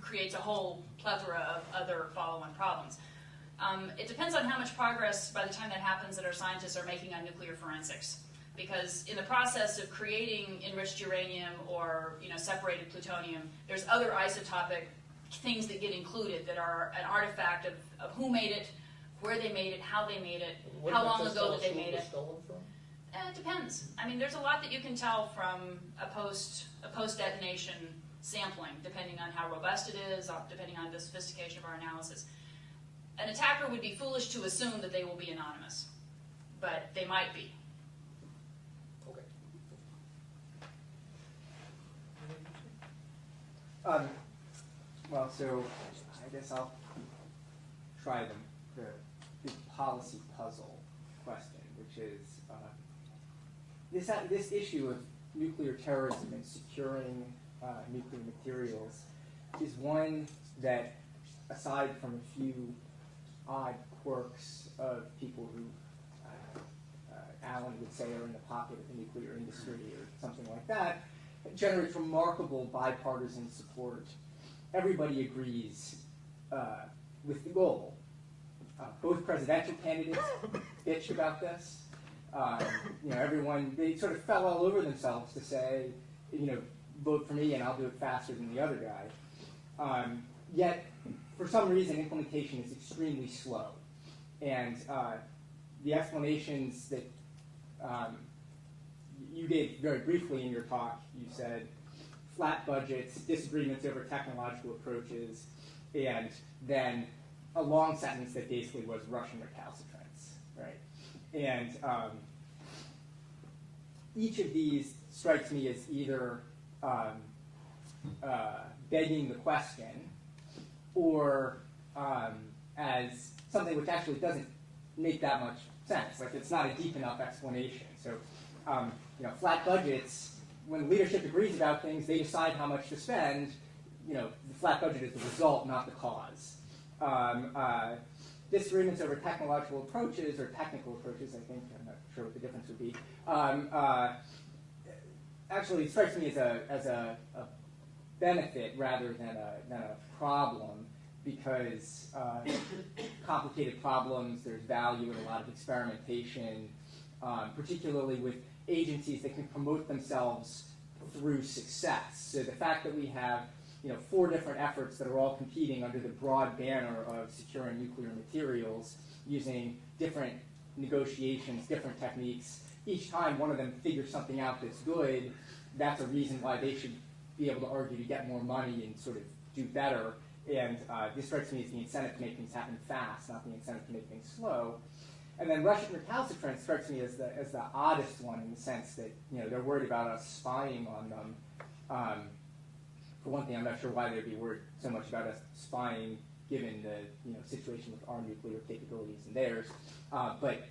creates a whole plethora of other follow-on problems. It depends on how much progress by the time that happens that our scientists are making on nuclear forensics, because in the process of creating enriched uranium or separated plutonium, there's other isotopic things that get included that are an artifact of who made it, where they made it, how they made it, how long ago that they made it. It depends. I mean, there's a lot that you can tell from a post-detonation sampling, depending on how robust it is, depending on the sophistication of our analysis. An attacker would be foolish to assume that they will be anonymous, but they might be. Okay. Well, so I guess I'll try the policy puzzle question, which is this issue of nuclear terrorism and securing nuclear materials is one that, aside from a few odd quirks of people who Alan would say are in the pocket of the nuclear industry or something like that, generates remarkable bipartisan support. Everybody agrees with the goal. Both presidential candidates bitched about this. Everyone, they sort of fell all over themselves to say, vote for me and I'll do it faster than the other guy. Yet, for some reason, implementation is extremely slow. And the explanations that you gave very briefly in your talk, you said flat budgets, disagreements over technological approaches, and then a long sentence that basically was Russian recalcitrance, right? And each of these strikes me as either begging the question or as something which actually doesn't make that much sense. Like, it's not a deep enough explanation. So flat budgets, when leadership agrees about things, they decide how much to spend. The flat budget is the result, not the cause. Disagreements over technological approaches, or technical approaches, I think, I'm not sure what the difference would be, actually strikes me as a benefit rather than a problem, because complicated problems, there's value in a lot of experimentation, particularly with agencies that can promote themselves through success. So the fact that we have 4 different efforts that are all competing under the broad banner of securing nuclear materials, using different negotiations, different techniques, each time one of them figures something out that's good, that's a reason why they should be able to argue to get more money and sort of do better. And this strikes me as the incentive to make things happen fast, not the incentive to make things slow. And then Russian recalcitrance strikes me as the oddest one, in the sense that they're worried about us spying on them. For one thing, I'm not sure why they'd be worried so much about us spying, given the situation with our nuclear capabilities and theirs. But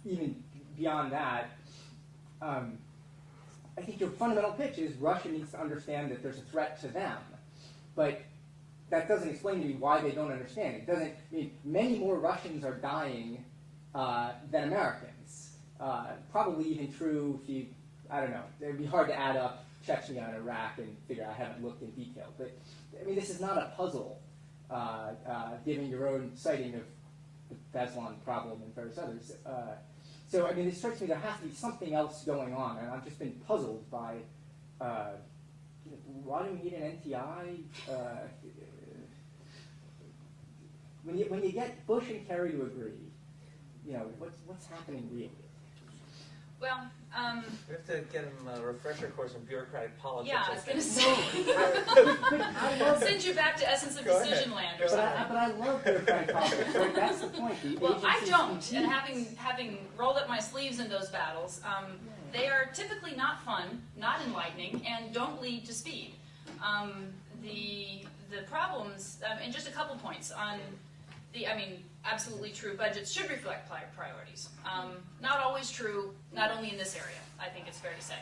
even beyond that, I think your fundamental pitch is Russia needs to understand that there's a threat to them. But that doesn't explain to me why they don't understand. It doesn't. Many more Russians are dying than Americans. Probably even true if I don't know. It'd be hard to add up Chechnya and Iraq and figure I haven't looked in detail. But this is not a puzzle, given your own citing of the Beslan problem and various others. So it strikes me there has to be something else going on, and I've just been puzzled by why do we need an NTI? When you get Bush and Kerry to agree, what's happening really? Well, we have to get him a refresher course on bureaucratic politics. Yeah, I was going to say. Send you back to Essence of Decision Land or something. But I love bureaucratic politics. Right? That's the point. Well, I don't. And having rolled up my sleeves in those battles, they are typically not fun, not enlightening, and don't lead to speed. The problems, and just a couple points on absolutely true. Budgets should reflect priorities. Not always true, not only in this area, I think it's fair to say.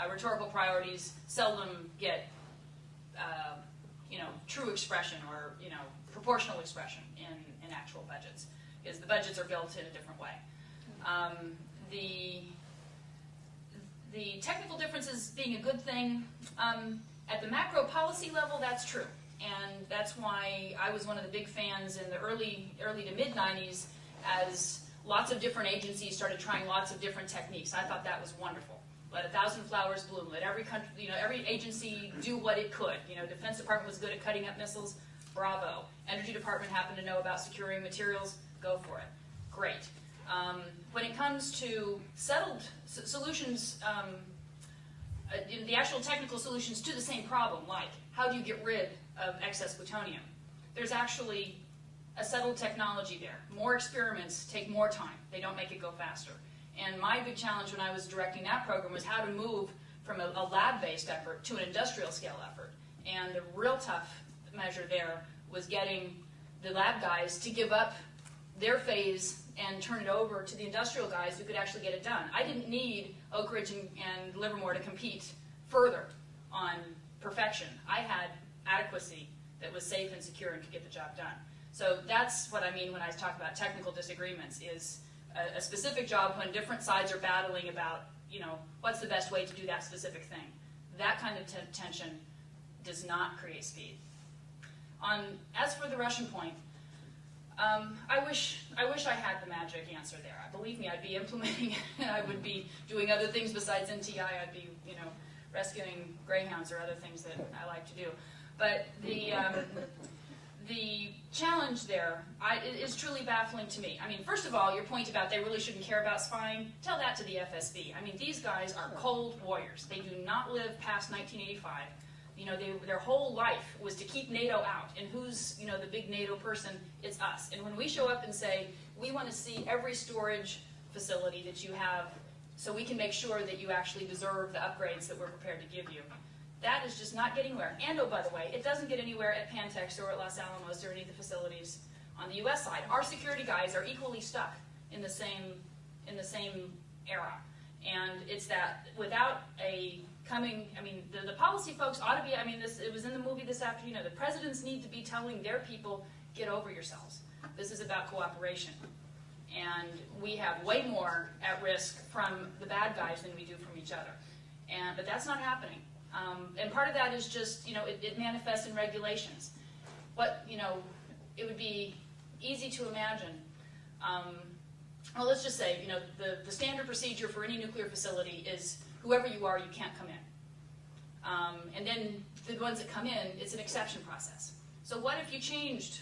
Rhetorical priorities seldom get, true expression or, proportional expression in actual budgets, because the budgets are built in a different way. The technical differences being a good thing, at the macro policy level, that's true. And that's why I was one of the big fans in the early to mid-90s as lots of different agencies started trying lots of different techniques. I thought that was wonderful. Let 1,000 flowers bloom. Let every country, every agency do what it could. Defense Department was good at cutting up missiles. Bravo. Energy Department happened to know about securing materials. Go for it. Great. When it comes to settled solutions, the actual technical solutions to the same problem, like how do you get rid of excess plutonium, there's actually a settled technology there. More experiments take more time. They don't make it go faster. And my big challenge when I was directing that program was how to move from a lab-based effort to an industrial scale effort. And the real tough measure there was getting the lab guys to give up their phase and turn it over to the industrial guys who could actually get it done. I didn't need Oak Ridge and Livermore to compete further on perfection. I had adequacy that was safe and secure and could get the job done. So that's what I mean when I talk about technical disagreements, is a specific job when different sides are battling about, what's the best way to do that specific thing. That kind of tension does not create speed. As for the Russian point, I wish I had the magic answer there. Believe me, I'd be implementing it. I would be doing other things besides NTI. I'd be, rescuing greyhounds or other things that I like to do. But the challenge there is truly baffling to me. First of all, your point about they really shouldn't care about spying, tell that to the FSB. These guys are cold warriors. They do not live past 1985. Their whole life was to keep NATO out. And who's, the big NATO person? It's us. And when we show up and say, we want to see every storage facility that you have so we can make sure that you actually deserve the upgrades that we're prepared to give you, that is just not getting anywhere. And, oh, by the way, it doesn't get anywhere at Pantex or at Los Alamos or any of the facilities on the U.S. side. Our security guys are equally stuck in the same era. And it's that without a coming, I mean, the policy folks ought to be, I mean, it was in the movie this afternoon, the presidents need to be telling their people, get over yourselves. This is about cooperation. And we have way more at risk from the bad guys than we do from each other. But that's not happening. And part of that is just, it manifests in regulations. But, it would be easy to imagine, well, let's just say, the standard procedure for any nuclear facility is whoever you are, you can't come in. And then the ones that come in, it's an exception process. So what if you changed,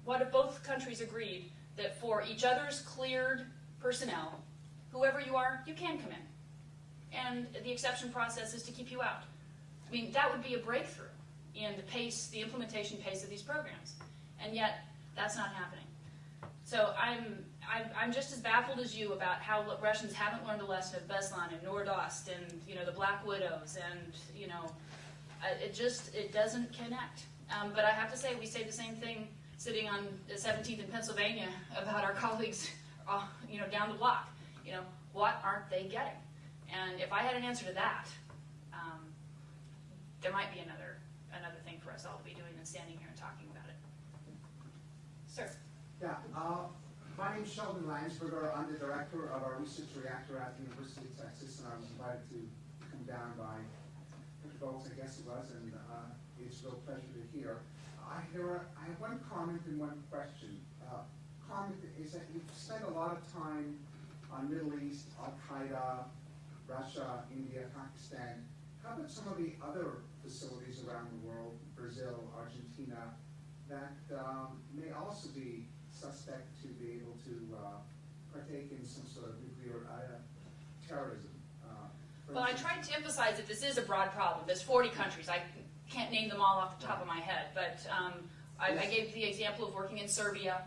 what if both countries agreed that for each other's cleared personnel, whoever you are, you can come in. And the exception process is to keep you out. I mean, that would be a breakthrough in the implementation pace of these programs. And yet, that's not happening. So I'm just as baffled as you about how Russians haven't learned the lesson of Beslan and Nordost and the Black Widows, and it doesn't connect. But I have to say, we say the same thing sitting on the 17th in Pennsylvania about our colleagues, down the block. What aren't they getting? And if I had an answer to that, there might be another thing for us all to be doing than standing here and talking about it. Sir. Yeah, my name's Sheldon Lansberger. I'm the director of our research reactor at the University of Texas, and I was invited to come down by Mr. Goltz, I guess it was, and it's a real pleasure to hear. I have one comment and one question. Comment is that you've spent a lot of time on Middle East, Al-Qaeda, Russia, India, Pakistan. How about some of the other facilities around the world, Brazil, Argentina, that may also be suspect to be able to partake in some sort of nuclear terrorism? Well, I tried to emphasize that this is a broad problem. There's 40 countries. I can't name them all off the top of my head, but I gave the example of working in Serbia.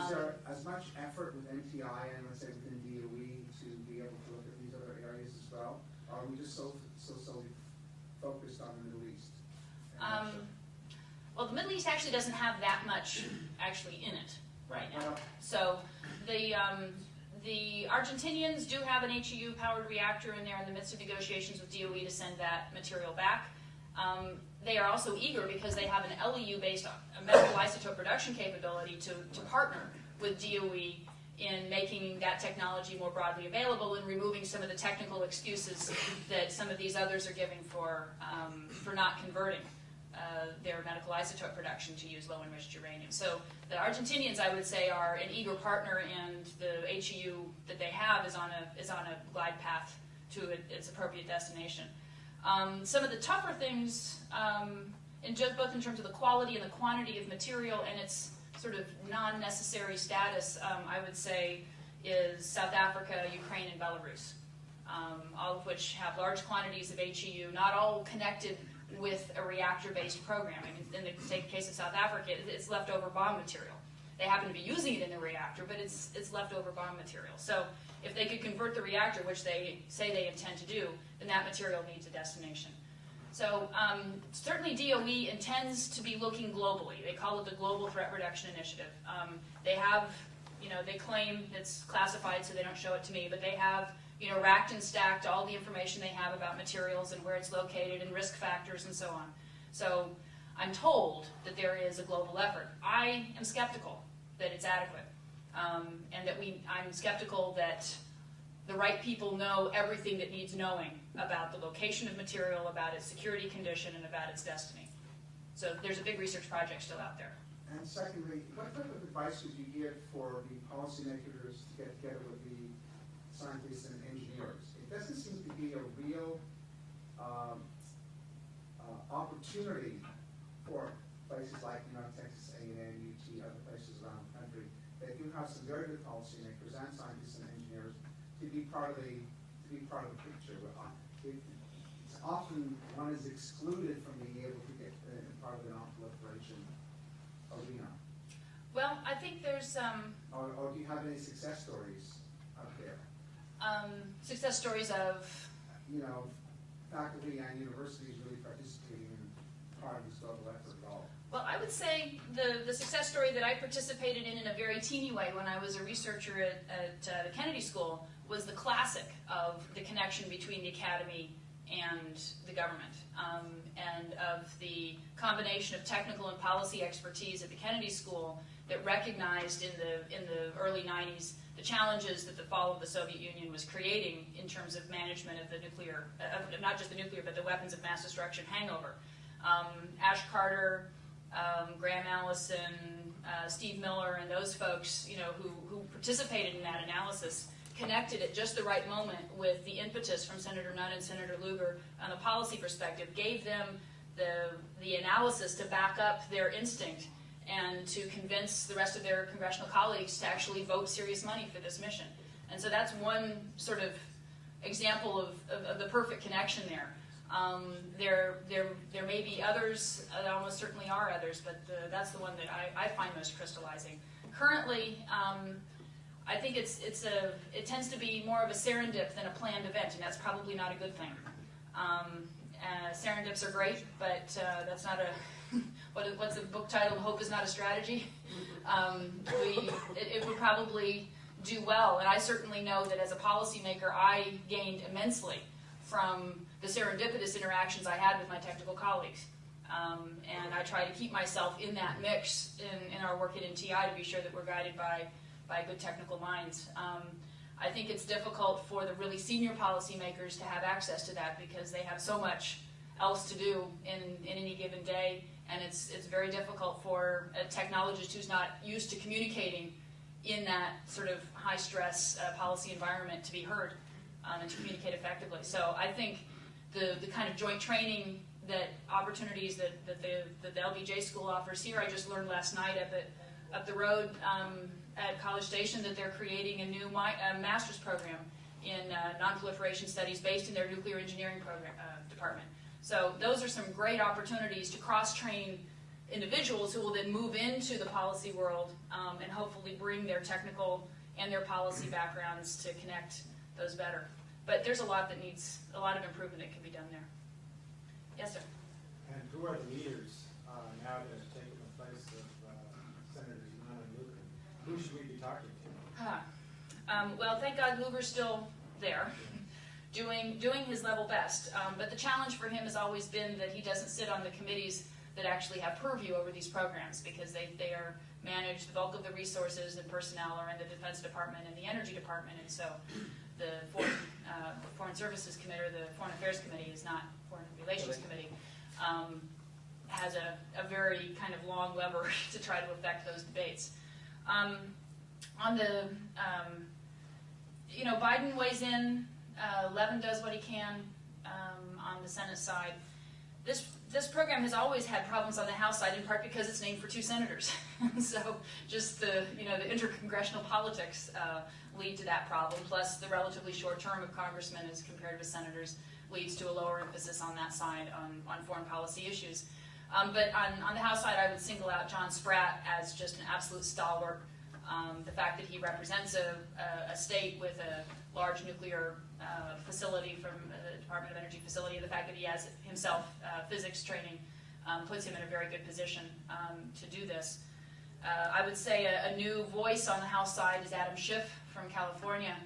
Is there as much effort with NTI and, let's say, within DOE to be able to look at these other areas as well? Or are we just so solely focused on the Middle East? Well, the Middle East actually doesn't have that much actually in it right now. So the Argentinians do have an HEU-powered reactor, and they're in the midst of negotiations with DOE to send that material back. They are also eager, because they have an LEU-based medical isotope production capability, to partner with DOE in making that technology more broadly available and removing some of the technical excuses that some of these others are giving for not converting their medical isotope production to use low-enriched uranium. So the Argentinians, I would say, are an eager partner, and the HEU that they have is on a glide path to its appropriate destination. Some of the tougher things, both in terms of the quality and the quantity of material and its sort of non-necessary status, I would say, is South Africa, Ukraine, and Belarus, all of which have large quantities of HEU, not all connected with a reactor-based program. I mean, in the case of South Africa, it's leftover bomb material. They happen to be using it in the reactor, but it's leftover bomb material. So if they could convert the reactor, which they say they intend to do, then that material needs a destination. So certainly DOE intends to be looking globally. They call it the Global Threat Reduction Initiative. They have, they claim it's classified, so they don't show it to me, but they have, racked and stacked all the information they have about materials and where it's located and risk factors and so on. So I'm told that there is a global effort. I am skeptical that it's adequate, and that I'm skeptical that the right people know everything that needs knowing about the location of material, about its security condition, and about its destiny. So there's a big research project still out there. And secondly, what type of advice would you give for the policymakers to get together with the scientists and engineers? It doesn't seem to be a real opportunity for places like Texas A&M, UT, other places around the country that do have some very good policymakers and scientists and engineers to be part of the picture. It's often one is excluded from being able to get part of the non-proliferation arena. Well, I think there's or do you have any success stories out there? Success stories of faculty and universities really participating in part of this global effort at all. Well, I would say the success story that I participated in a very teeny way when I was a researcher at the Kennedy School was the classic of the connection between the academy and the government, and of the combination of technical and policy expertise at the Kennedy School that recognized in the early 90s the challenges that the fall of the Soviet Union was creating in terms of management of the nuclear, not just the nuclear, but the weapons of mass destruction hangover. Ash Carter, Graham Allison, Steve Miller, and those folks, who participated in that analysis, connected at just the right moment with the impetus from Senator Nunn and Senator Lugar on the policy perspective, gave them the analysis to back up their instinct and to convince the rest of their congressional colleagues to actually vote serious money for this mission. And so that's one sort of example of the perfect connection there. There may be others, there almost certainly are others, but that's the one that I find most crystallizing. Currently, I think it tends to be more of a serendip than a planned event, and that's probably not a good thing. Serendips are great, but that's not a what's the book title? Hope is not a strategy. It would probably do well, and I certainly know that as a policymaker, I gained immensely from the serendipitous interactions I had with my technical colleagues. And I try to keep myself in that mix in our work at NTI to be sure that we're guided by good technical minds. I think it's difficult for the really senior policymakers to have access to that because they have so much else to do in any given day, and it's very difficult for a technologist who's not used to communicating in that sort of high-stress policy environment to be heard and to communicate effectively. So I think the kind of joint training opportunities that the LBJ school offers here, I just learned last night up the road at College Station that they're creating a new master's program in nonproliferation studies based in their nuclear engineering program department. So those are some great opportunities to cross-train individuals who will then move into the policy world and hopefully bring their technical and their policy backgrounds to connect those better. But there's a lot of improvement that can be done there. Yes, sir. And who are the leaders now that have taken the place of Senators Nunn and Lugar? Who should we be talking to? Well, thank God Lugar's still there, doing his level best. But the challenge for him has always been that he doesn't sit on the committees that actually have purview over these programs because they are managed, the bulk of the resources and personnel are in the Defense Department and the Energy Department, and so the Foreign Services Committee or the Foreign Affairs Committee is not Foreign Relations Committee, has a very kind of long lever to try to affect those debates. On the, Biden weighs in, Levin does what he can on the Senate side. This program has always had problems on the House side, in part because it's named for two senators. So just the intercongressional politics lead to that problem, plus the relatively short term of congressmen as compared with senators leads to a lower emphasis on that side on foreign policy issues. But on the House side, I would single out John Spratt as just an absolute stalwart. The fact that he represents a state with a large nuclear facility from the Department of Energy facility, the fact that he has himself physics training puts him in a very good position to do this. I would say a new voice on the House side is Adam Schiff from California.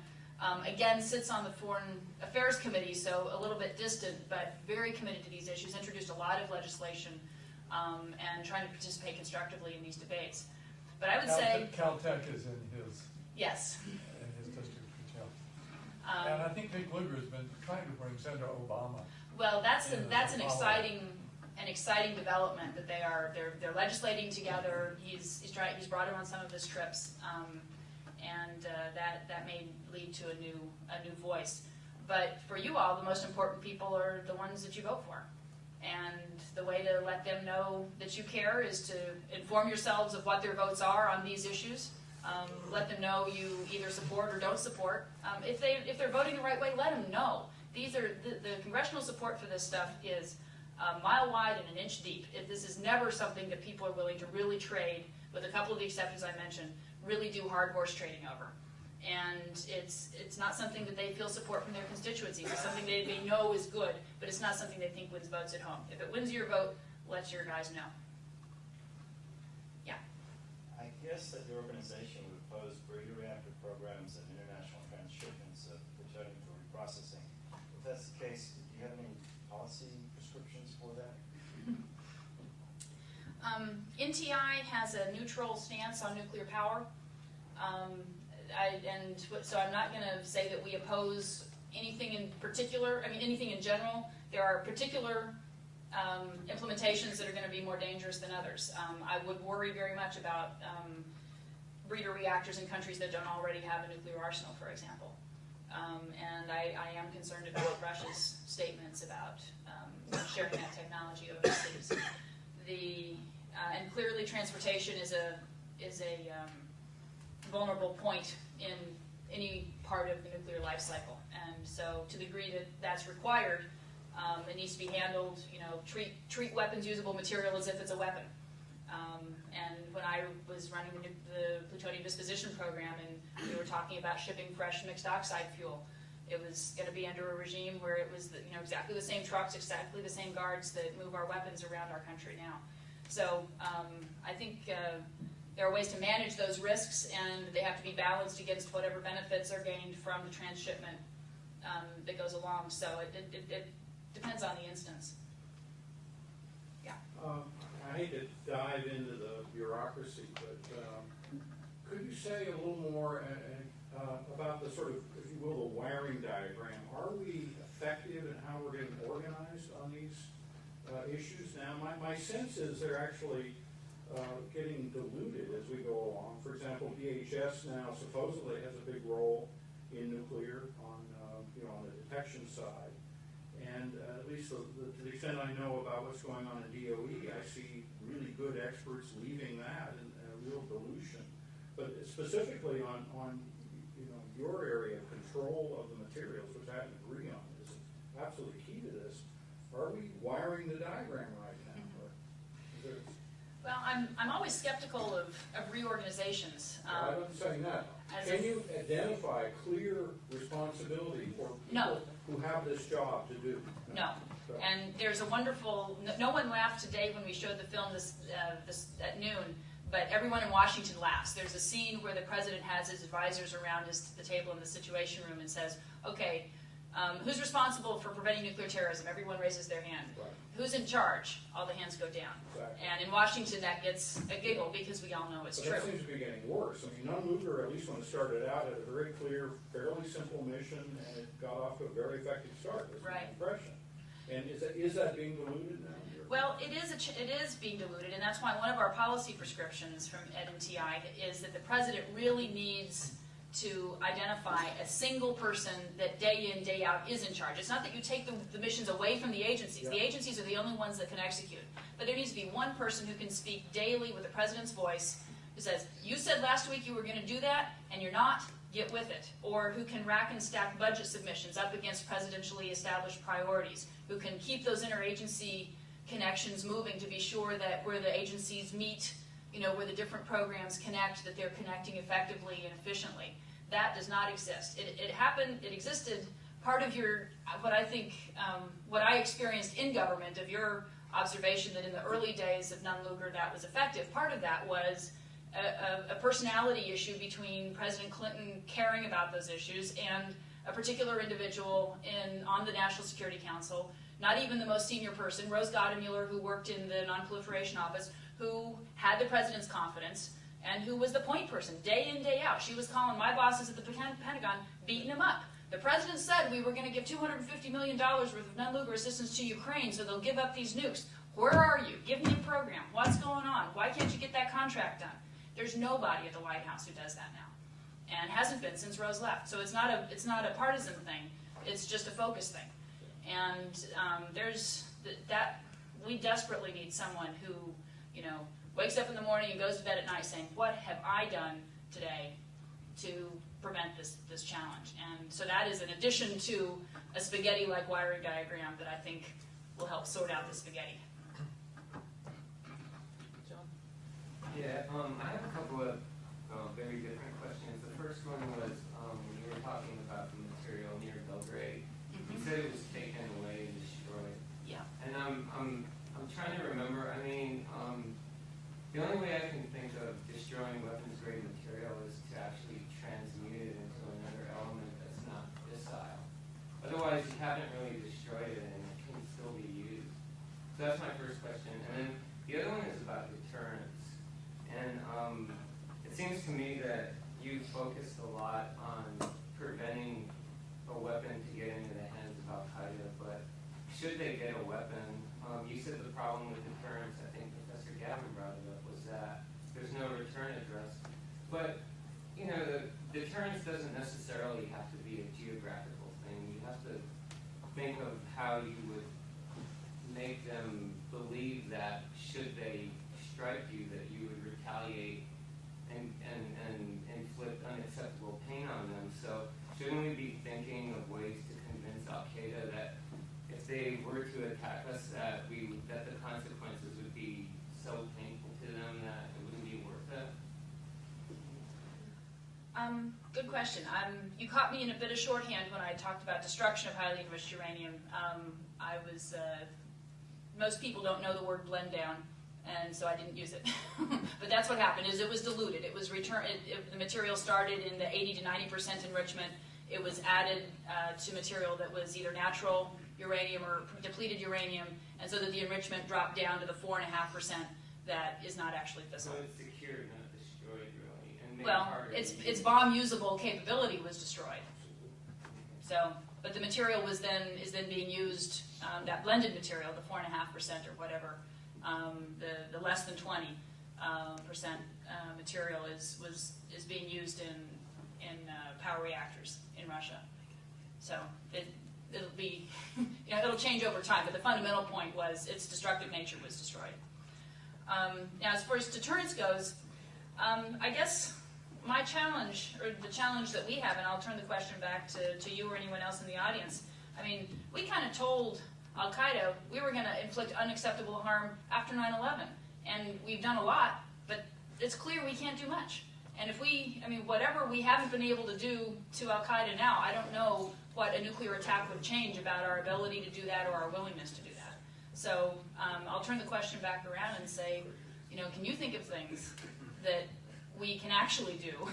Again, sits on the Foreign Affairs Committee, so a little bit distant, but very committed to these issues, introduced a lot of legislation, and trying to participate constructively in these debates. But I would say Caltech is in his yes in his district detail, and I think Dick Lugar has been trying to bring Senator Obama. Well, that's an exciting development that they're legislating together. He's brought him on some of his trips, and that may lead to a new voice. But for you all, the most important people are the ones that you vote for. And the way to let them know that you care is to inform yourselves of what their votes are on these issues. Let them know you either support or don't support. If they're voting the right way, let them know. These are the congressional support for this stuff is a mile wide and an inch deep. This is never something that people are willing to really trade, with a couple of the exceptions I mentioned, really do hard horse trading over. And it's not something that they feel support from their constituencies. It's something they know is good, but it's not something they think wins votes at home. If it wins your vote, let your guys know. Yeah? I guess that the organization would oppose breeder reactor programs and international transshipments of processing. If that's the case, do you have any policy prescriptions for that? NTI has a neutral stance on nuclear power, so I'm not going to say that we oppose anything in particular. I mean, anything in general. There are particular implementations that are going to be more dangerous than others. I would worry very much about breeder reactors in countries that don't already have a nuclear arsenal, for example. And I am concerned about Russia's statements about sharing that technology overseas. And clearly, transportation is a vulnerable point in any part of the nuclear life cycle. And so, to the degree that that's required, it needs to be handled. Treat weapons usable material as if it's a weapon. And when I was running the plutonium disposition program, and we were talking about shipping fresh mixed oxide fuel, it was going to be under a regime where it was exactly the same trucks, exactly the same guards that move our weapons around our country now. So I think there are ways to manage those risks, and they have to be balanced against whatever benefits are gained from the transshipment that goes along. So it depends on the instance. Yeah. I hate to dive into the bureaucracy, but could you say a little more about the sort of, if you will, the wiring diagram? Are we effective in how we're getting organized on these issues now? My sense is they're actually getting diluted as we go along. For example, DHS now supposedly has a big role in nuclear on the detection side. And at least to the extent I know about what's going on in DOE, I see really good experts leaving that and a real dilution. But specifically on your area of control of the materials, which I happen to agree on, is absolutely key to this. Are we wiring the diagram right now? Well, I'm always skeptical of reorganizations. I'm not saying that. Can you identify clear responsibility for people who have this job to do? No. And there's a wonderful, no one laughed today when we showed the film this at noon, but everyone in Washington laughs. There's a scene where the president has his advisors around the table in the Situation Room and says, okay, who's responsible for preventing nuclear terrorism? Everyone raises their hand. Right. Who's in charge? All the hands go down. Exactly. And in Washington, that gets a giggle because we all know it's true. That seems to be getting worse. I mean, Nunn-Lugar, at least when it started out, had a very clear, fairly simple mission, and it got off to a very effective start. That's my impression. And is that being diluted now? Well, it is being diluted, and that's why one of our policy prescriptions from NTI is that the president really needs to identify a single person that day in, day out is in charge. It's not that you take the missions away from the agencies. Yeah. The agencies are the only ones that can execute. But there needs to be one person who can speak daily with the president's voice, who says, you said last week you were going to do that, and you're not, get with it. Or who can rack and stack budget submissions up against presidentially established priorities, who can keep those interagency connections moving to be sure that where the agencies meet, where the different programs connect, that they're connecting effectively and efficiently. That does not exist. It happened, it existed. Part of what I experienced in government, of your observation that in the early days of Nunn-Lugar that was effective, part of that was a personality issue between President Clinton caring about those issues and a particular individual on the National Security Council, not even the most senior person, Rose Gottemuller, who worked in the Nonproliferation Office, who had the president's confidence and who was the point person day in, day out. She was calling my bosses at the Pentagon, beating them up. The president said we were going to give $250 million worth of Nunn-Lugar assistance to Ukraine, so they'll give up these nukes. Where are you? Give me a program. What's going on? Why can't you get that contract done? There's nobody at the White House who does that now, and hasn't been since Rose left. So it's not a partisan thing. It's just a focus thing. And we desperately need someone who, wakes up in the morning and goes to bed at night saying, what have I done today to prevent this challenge? And so that is an addition to a spaghetti-like wiring diagram that I think will help sort out the spaghetti. John? Yeah, I have a couple of very different questions. The first one was when you were talking about the material near Belgrade. You said it was taken away and destroyed. Yeah. And I'm trying to remember. I mean, the only way I can think of destroying weapons-grade material is to actually transmute it into another element that's not fissile. So that's my first question. And then the other one is about deterrence. And it seems to me that you focused a lot on preventing a weapon to get into the hands of Al-Qaeda, but should they get a weapon, you said the problem with deterrence, I think Professor Gavin brought it up, was that there's no return address. But, you know, the deterrence doesn't necessarily have to be a geographical thing. You have to think of how you would make them believe that should they strike you, that you would retaliate and inflict unacceptable pain on them. So shouldn't we be thinking of ways to convince Al-Qaeda that if they were to attack us, that the consequences would be so painful to them that it wouldn't be worth it? Good question. You caught me in a bit of shorthand when I talked about destruction of highly enriched uranium. Most people don't know the word blend down, and so I didn't use it. But that's what happened, is it was diluted. It was returned. The material started in the 80 to 90% enrichment. It was added to material that was either natural uranium or depleted uranium, and so that the enrichment dropped down to the 4.5% that is not actually fissile. So it's secured, not destroyed, really. And Well, its bomb usable capability was destroyed. So, but the material is then being used. That blended material, the 4.5% or whatever, the less than 20% material is being used in power reactors in Russia. So it'll be it'll change over time. But the fundamental point was its destructive nature was destroyed. Now, as far as deterrence goes, I guess my challenge, or the challenge that we have, and I'll turn the question back to you or anyone else in the audience. I mean, we kind of told Al-Qaeda we were going to inflict unacceptable harm after 9/11, and we've done a lot, but it's clear we can't do much. And whatever we haven't been able to do to Al-Qaeda now, I don't know what a nuclear attack would change about our ability to do that or our willingness to do that. So I'll turn the question back around and say, can you think of things that we can actually do,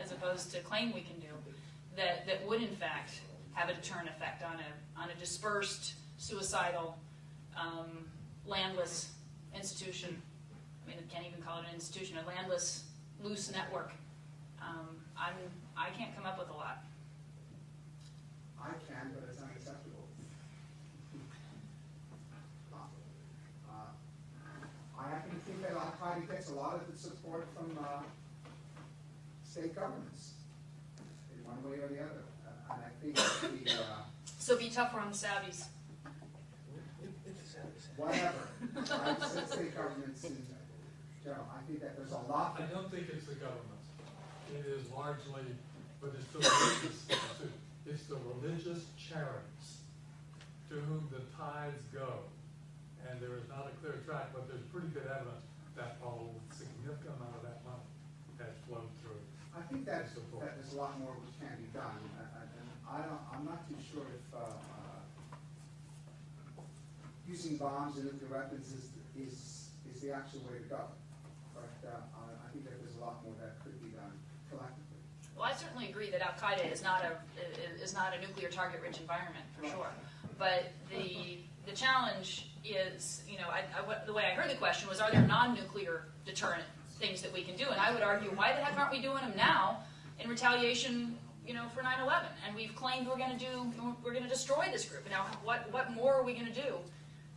as opposed to claim we can do, that would in fact have a deterrent effect on a dispersed, suicidal, landless institution. I can't even call it an institution, a landless, loose network. I can't come up with a lot. I can, but it's unacceptable. I happen to think that Al-Qaeda gets a lot of its support from state governments, in one way or the other. And I think So be tougher on the Saudis. Whatever. I've said state governments in general. I think that there's a lot. I don't think it's the government. It is largely, but it's the religious. It's the religious charities to whom the tithes go. And there is not a clear track, but there's pretty good evidence that a significant amount of that money has flowed through. I think that there's a lot more which can be done. I'm not too sure if using bombs and nuclear weapons is the actual way to go. But I think that there's a lot more that could be done collectively. Well, I certainly agree that Al-Qaeda is not a nuclear target-rich environment, for sure. But the challenge is, the way I heard the question was, are there non-nuclear deterrent things that we can do? And I would argue, why the heck aren't we doing them now in retaliation, for 9/11? And we've claimed we're going to destroy this group. Now, what more are we going to do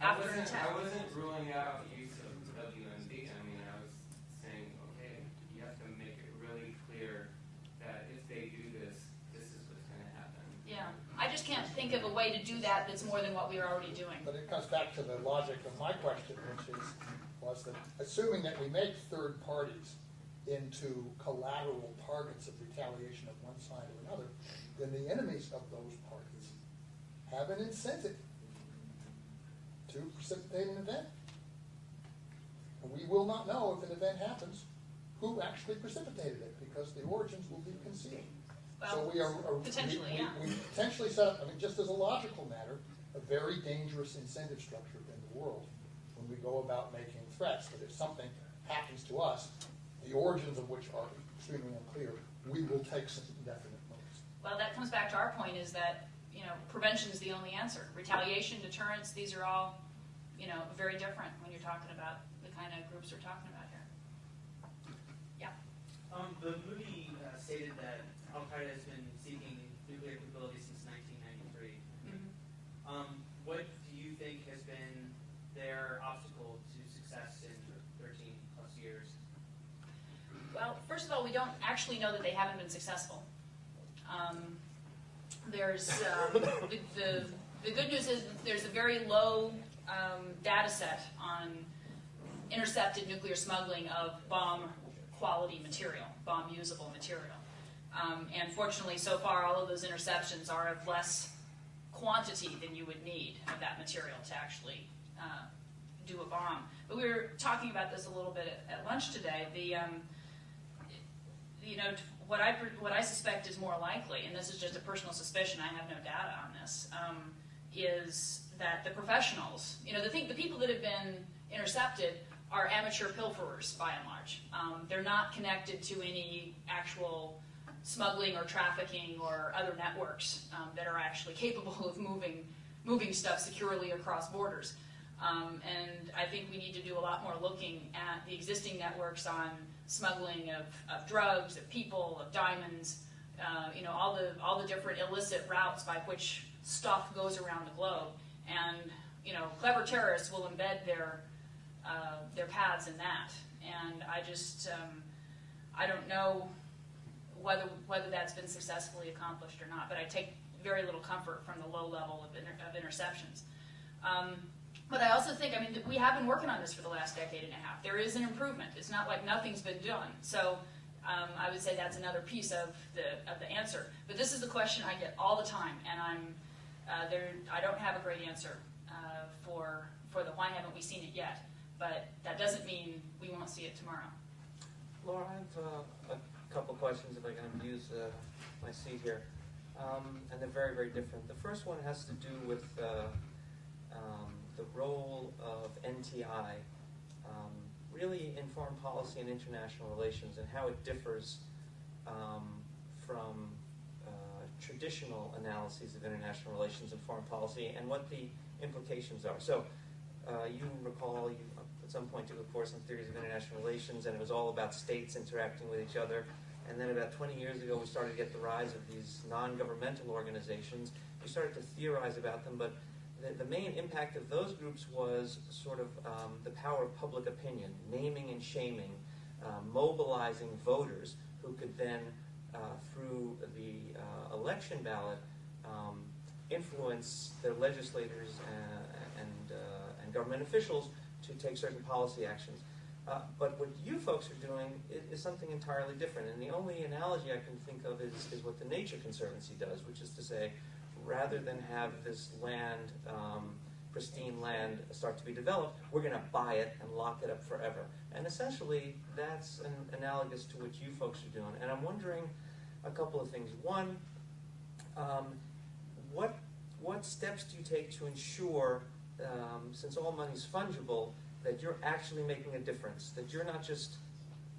after an attack? I wasn't ruling out use of WMD. I was saying, okay, you have to make it really clear that if they do this, this is what's going to happen. Yeah, I just can't think of a way to do that that's more than what we are already doing. But it comes back to the logic of my question, which was that assuming that we make third parties into collateral targets of retaliation of one side or another, then the enemies of those parties have an incentive to precipitate an event. And we will not know if an event happens who actually precipitated it, because the origins will be concealed. Well, so we potentially set up, just as a logical matter, a very dangerous incentive structure in the world when we go about making threats that if something happens to us, the origins of which are extremely unclear, we will take some definite moves. Well, that comes back to our point, is that prevention is the only answer. Retaliation, deterrence, these are all very different when you're talking about the kind of groups we're talking about here. Yeah. The movie stated that Al-Qaeda has been seeking nuclear capability since 1993. Mm-hmm. What do you think has been their obstacle to success in 13 plus years? Well, first of all, we don't actually know that they haven't been successful. There's the good news is that there's a very low data set on intercepted nuclear smuggling of bomb-quality material, bomb-usable material. And fortunately, so far, all of those interceptions are of less quantity than you would need of that material to actually do a bomb. But we were talking about this a little bit at lunch today. What I suspect is more likely, and this is just a personal suspicion, I have no data on this, is that the professionals, the people that have been intercepted are amateur pilferers by and large. They're not connected to any actual smuggling or trafficking or other networks that are actually capable of moving stuff securely across borders. And I think we need to do a lot more looking at the existing networks on smuggling of drugs, of people, of diamonds, all the different illicit routes by which stuff goes around the globe. And clever terrorists will embed their paths in that. And I don't know whether that's been successfully accomplished or not, but I take very little comfort from the low level of interceptions. But I also think, that we have been working on this for the last decade and a half. There is an improvement. It's not like nothing's been done. So I would say that's another piece of the answer. But this is the question I get all the time, and I don't have a great answer for the why haven't we seen it yet. But that doesn't mean we won't see it tomorrow. Laura, I have a couple questions if I can use my seat here. And they're very, very different. The first one has to do with the role of NTI really in foreign policy and international relations, and how it differs from traditional analyses of international relations and foreign policy, and what the implications are. So you recall, you at some point took a course on theories of international relations, and it was all about states interacting with each other. And then about 20 years ago, we started to get the rise of these non-governmental organizations. We started to theorize about them, but the main impact of those groups was sort of the power of public opinion, naming and shaming, mobilizing voters who could then, through the election ballot, influence their legislators and government officials to take certain policy actions. But what you folks are doing is something entirely different. And the only analogy I can think of is what the Nature Conservancy does, which is to say, rather than have this land, pristine land, start to be developed, we're going to buy it and lock it up forever. And essentially, that's analogous to what you folks are doing. And I'm wondering a couple of things. One, what steps do you take to ensure, since all money is fungible, that you're actually making a difference, that you're not just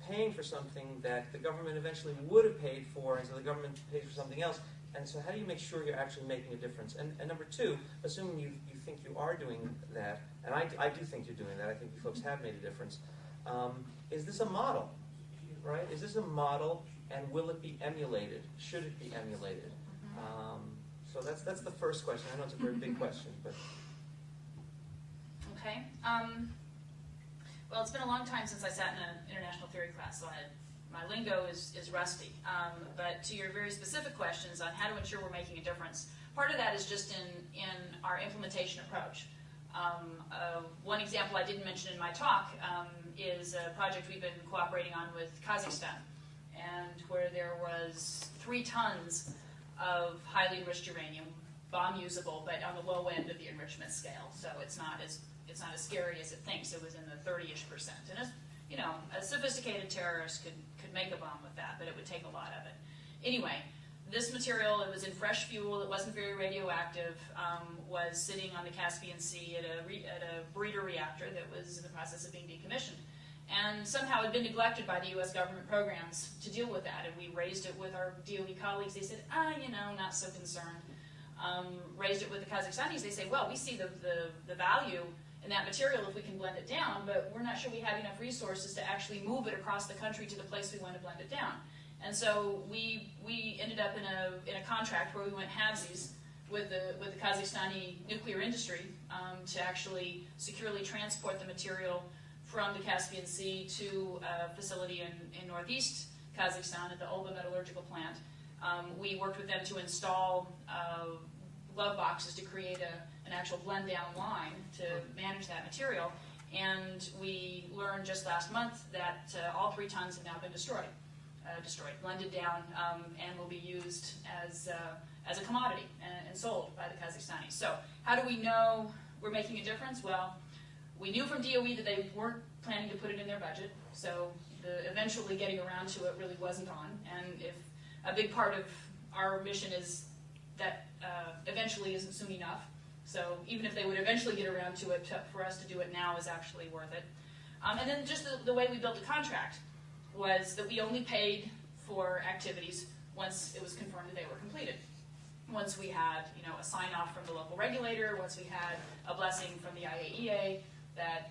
paying for something that the government eventually would have paid for, and so the government pays for something else? And so how do you make sure you're actually making a difference? And number two, assuming you think you are doing that, and I do think you're doing that, I think you folks have made a difference, is this a model, right? Is this a model, and will it be emulated? Should it be emulated? So that's the first question. I know it's a very big question, but... Okay. Well, it's been a long time since I sat in an international theory class, so my lingo is rusty. But to your very specific questions on how to ensure we're making a difference, part of that is just in our implementation approach. One example I didn't mention in my talk is a project we've been cooperating on with Kazakhstan, and where there was 3 tons of highly enriched uranium, bomb usable, but on the low end of the enrichment scale. So it's not as scary as it thinks. It was in the 30-ish%. And a sophisticated terrorist could make a bomb with that, but it would take a lot of it. Anyway, this material, it was in fresh fuel, it wasn't very radioactive, was sitting on the Caspian Sea at a breeder reactor that was in the process of being decommissioned. And somehow had been neglected by the U.S. government programs to deal with that. And we raised it with our DOE colleagues. They said, not so concerned. Raised it with the Kazakhstanis. They say, well, we see the value in that material if we can blend it down, but we're not sure we have enough resources to actually move it across the country to the place we want to blend it down. And so we ended up in a contract where we went halvesies with the Kazakhstani nuclear industry to actually securely transport the material from the Caspian Sea to a facility in northeast Kazakhstan at the Ulba metallurgical plant. We worked with them to install glove boxes to create an actual blend down line to manage that material. And we learned just last month that all 3 tons have now been destroyed, blended down, and will be used as a commodity and sold by the Kazakhstanis. So how do we know we're making a difference? Well, we knew from DOE that they weren't planning to put it in their budget, so eventually getting around to it really wasn't on. And if a big part of our mission is that eventually isn't soon enough, so even if they would eventually get around to it, for us to do it now is actually worth it. And then just the way we built the contract was that we only paid for activities once it was confirmed that they were completed. Once we had, a sign-off from the local regulator, once we had a blessing from the IAEA that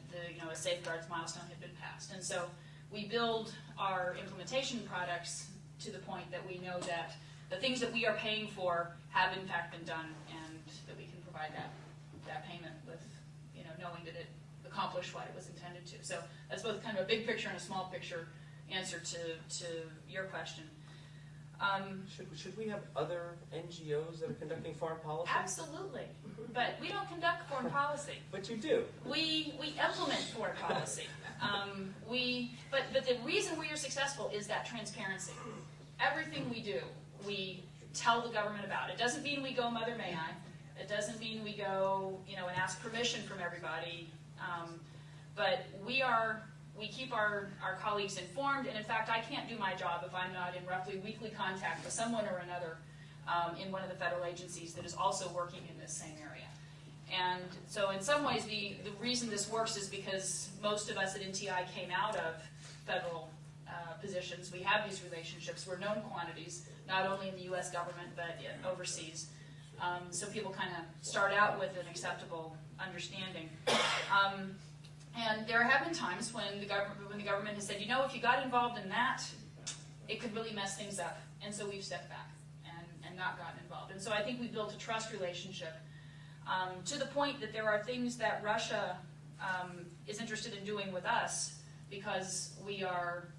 a safeguards milestone had been passed. And so we build our implementation products to the point that we know that the things that we are paying for have in fact been done, and that we can provide that payment with, knowing that it accomplished what it was intended to. So that's both kind of a big picture and a small picture answer to your question. Should we have other NGOs that are conducting foreign policy? Absolutely, but we don't conduct foreign policy. But you do. We implement foreign policy. But the reason we are successful is that transparency. Everything we do, we tell the government about. It doesn't mean we go Mother May I. It doesn't mean we go, and ask permission from everybody. But we keep our colleagues informed, and in fact, I can't do my job if I'm not in roughly weekly contact with someone or another in one of the federal agencies that is also working in this same area. And so in some ways, the reason this works is because most of us at NTI came out of federal positions. We have these relationships. We're known quantities, not only in the U.S. government, but overseas. So people kind of start out with an acceptable understanding. And there have been times when the government has said, if you got involved in that, it could really mess things up. And so we've stepped back and not gotten involved. And so I think we built a trust relationship to the point that there are things that Russia is interested in doing with us because we are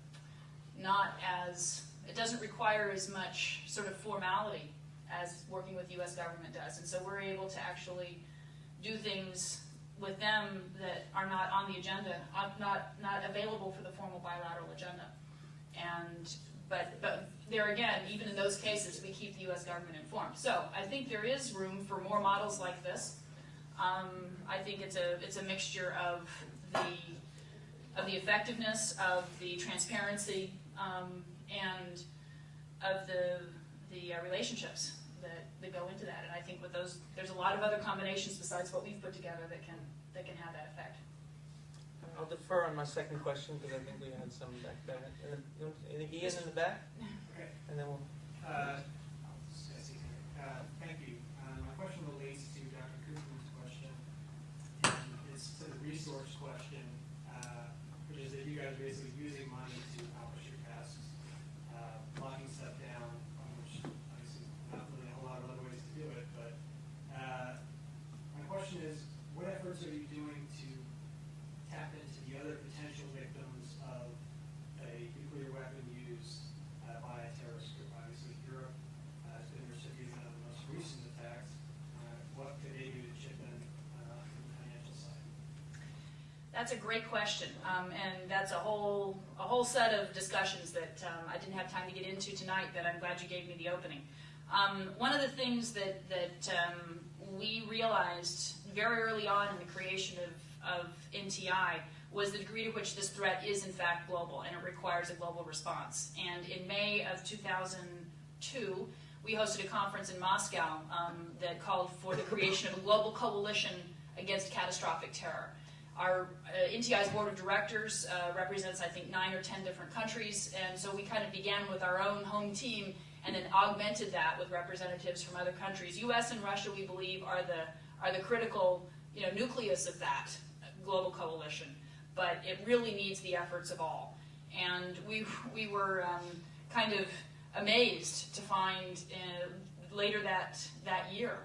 not it doesn't require as much sort of formality as working with the U.S. government does. And so we're able to actually do things with them that are not on the agenda, not available for the formal bilateral agenda. But there again, even in those cases, we keep the U.S. government informed. So I think there is room for more models like this. I think it's a mixture of the effectiveness, of the transparency, and of the relationships that go into that. And I think with those, there's a lot of other combinations besides what we've put together that can have that effect. I'll defer on my second question because I think we had some back there. I think Ian in the back, Okay. and then we'll. Thank you. My question relates to Dr. Kuperman's question, and it's to the resource question, which is that you guys are basically using money to accomplish your tasks, locking stuff down, which obviously not really a whole lot of other ways to do it. But my question is, what efforts are you doing to tap into the other potential victims of a nuclear weapon used by a terrorist group? Obviously, Europe has been the recipient of the most recent attacks. What could they do to chip in on the financial side? That's a great question, and that's a whole set of discussions that I didn't have time to get into tonight. That I'm glad you gave me the opening. One of the things that we realized very early on in the creation of NTI was the degree to which this threat is in fact global, and it requires a global response. And in May of 2002, we hosted a conference in Moscow that called for the creation of a global coalition against catastrophic terror. Our NTI's board of directors represents, I think, 9 or 10 different countries, and so we kind of began with our own home team and then augmented that with representatives from other countries. U.S. and Russia, we believe, are the critical nucleus of that global coalition, but it really needs the efforts of all. And we were kind of amazed to find later that year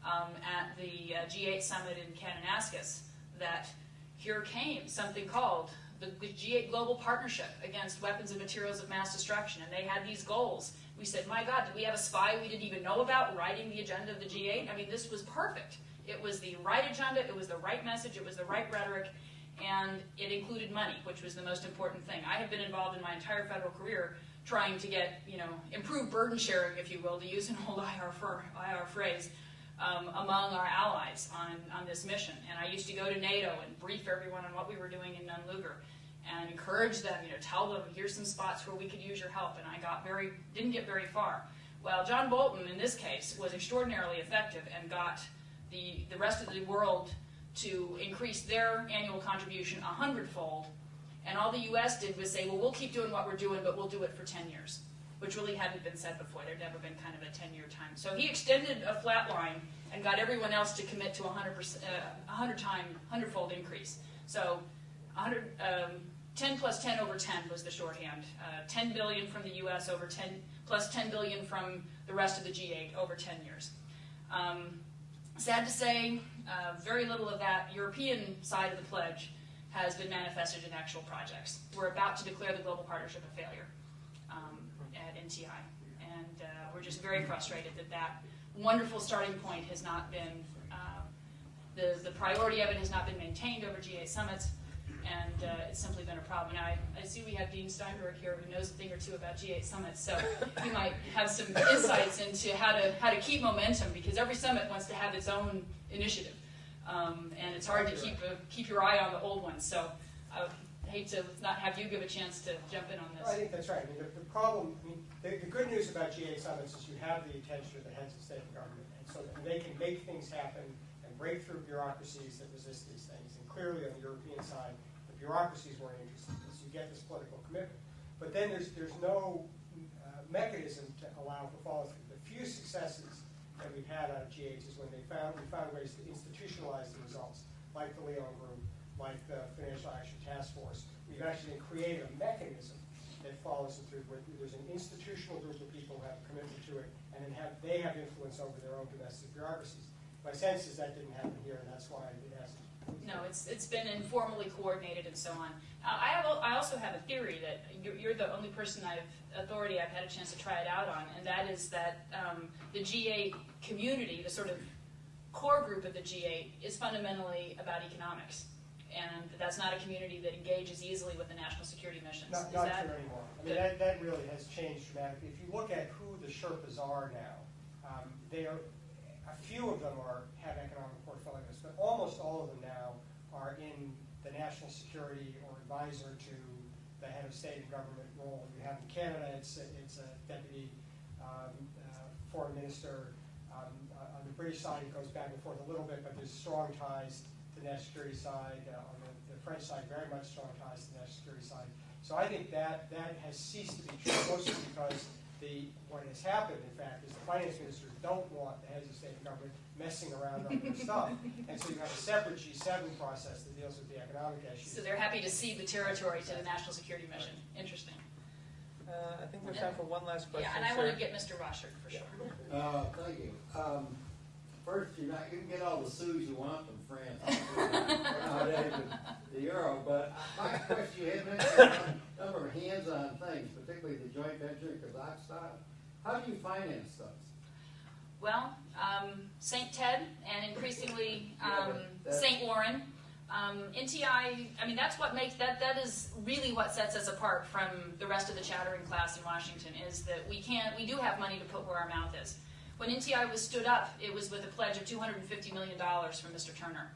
at the G8 summit in Kananaskis that here came something called the G8 Global Partnership Against Weapons and Materials of Mass Destruction, and they had these goals. We said, my God, did we have a spy we didn't even know about writing the agenda of the G8? I mean, this was perfect. It was the right agenda, it was the right message, it was the right rhetoric, and it included money, which was the most important thing. I have been involved in my entire federal career trying to get, improved burden sharing, if you will, to use an old IR phrase, among our allies on this mission. And I used to go to NATO and brief everyone on what we were doing in Nunn-Lugar and encourage them, tell them, here's some spots where we could use your help. And I didn't get very far. Well, John Bolton, in this case, was extraordinarily effective and got the rest of the world to increase their annual contribution 100-fold. And all the U.S. did was say, well, we'll keep doing what we're doing, but we'll do it for 10 years, which really hadn't been said before. There'd never been kind of a 10-year time. So he extended a flat line and got everyone else to commit to 100-fold increase. So 10 plus 10 over 10 was the shorthand. 10 billion from the U.S. over 10, plus 10 billion from the rest of the G8 over 10 years. Sad to say, very little of that European side of the pledge has been manifested in actual projects. We're about to declare the Global Partnership a failure at NTI. And we're just very frustrated that wonderful starting point has not been, the priority of it has not been maintained over G8 summits, and it's simply been a problem. Now, I see we have Dean Steinberg here who knows a thing or two about G8 summits, so he might have some insights into how to keep momentum, because every summit wants to have its own initiative. And it's hard to keep your eye on the old ones. So I would hate to not have you give a chance to jump in on this. I think that's right. I mean, the problem, the good news about G8 summits is you have the attention of the heads of state and government, and so they can make things happen and break through bureaucracies that resist these things. And clearly on the European side, the bureaucracies weren't interested, so you get this political commitment. But then there's no mechanism to allow for follow-through. The few successes that we've had out of G8 is when we found ways to institutionalize the results, like the Leon Group, like the Financial Action Task Force. We've actually created a mechanism that follows it through, where there's an institutional group of people who have a commitment to it, and then they have influence over their own domestic bureaucracies. My sense is that didn't happen here, and that's why it hasn't. No, it's been informally coordinated and so on. I also have a theory that you're the only person I've had a chance to try it out on, and that is that the G8 community, the sort of core group of the G8, is fundamentally about economics. And that's not a community that engages easily with the national security missions. Not true anymore. I mean, that really has changed dramatically. If you look at who the Sherpas are now, a few of them have economic portfolios, but almost all of them now are in the national security or advisor to the head of state and government role. You have in Canada, it's a deputy foreign minister. On the British side, it goes back and forth a little bit, but there's strong ties to the national security side. On the French side, very much strong ties to the national security side. So I think that has ceased to be true, mostly because what has happened, in fact, is the finance ministers don't want the heads of state and government messing around on their stuff. And so you have a separate G7 process that deals with the economic issues. So they're happy to cede the territory to the national security mission. Interesting. I think there's time for one last question. Yeah, and I want to get Mr. Rochert for sure. Thank you. First, you can get all the sous you want from France nowadays with the euro, but my question, you had mentioned a number of hands-on things, particularly the joint venture in Kazakhstan. How do you finance those? Well, St. Ted and increasingly St. Warren. NTI, I mean, that's what makes, that is really what sets us apart from the rest of the chattering class in Washington, is that we do have money to put where our mouth is. When NTI was stood up, it was with a pledge of $250 million from Mr. Turner.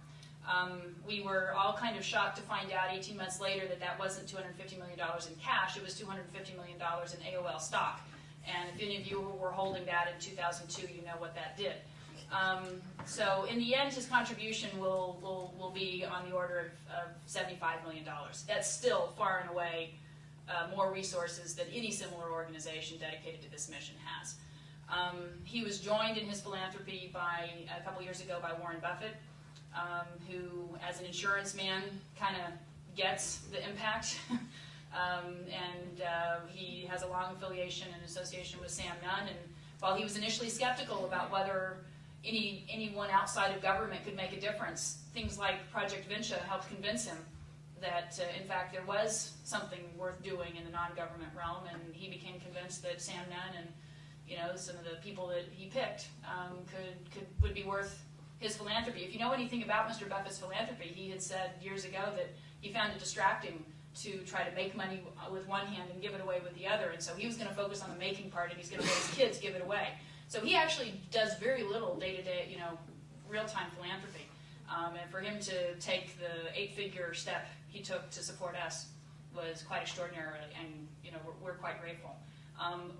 We were all kind of shocked to find out 18 months later that wasn't $250 million in cash, it was $250 million in AOL stock. And if any of you were holding that in 2002, you know what that did. So in the end, his contribution will be on the order of $75 million. That's still far and away more resources than any similar organization dedicated to this mission has. He was joined in his philanthropy a couple years ago by Warren Buffett. who, as an insurance man, kind of gets the impact. He has a long affiliation and association with Sam Nunn, and while he was initially skeptical about whether anyone outside of government could make a difference, things like Project Vinci helped convince him that, in fact, there was something worth doing in the non-government realm, and he became convinced that Sam Nunn and some of the people that he picked would be worth his philanthropy. If you know anything about Mr. Buffett's philanthropy, he had said years ago that he found it distracting to try to make money with one hand and give it away with the other, and so he was going to focus on the making part, and he's going to let his kids give it away. So he actually does very little day-to-day, real-time philanthropy. And for him to take the 8-figure step he took to support us was quite extraordinary, and we're quite grateful.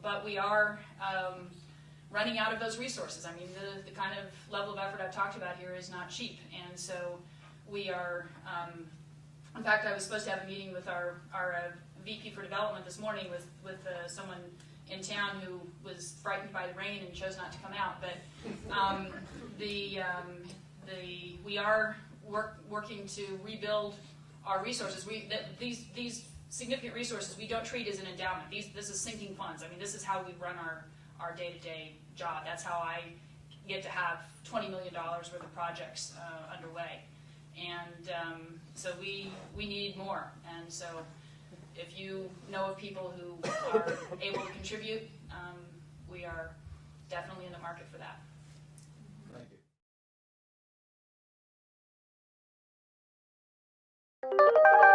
But we are running out of those resources. I mean, the kind of level of effort I've talked about here is not cheap, and so we are. In fact, I was supposed to have a meeting with our VP for development this morning with someone in town who was frightened by the rain and chose not to come out. But we are working to rebuild our resources. These significant resources we don't treat as an endowment. This is sinking funds. I mean, this is how we run our day-to-day job. That's how I get to have $20 million worth of projects underway. And so we need more. And so if you know of people who are able to contribute, we are definitely in the market for that. Thank you.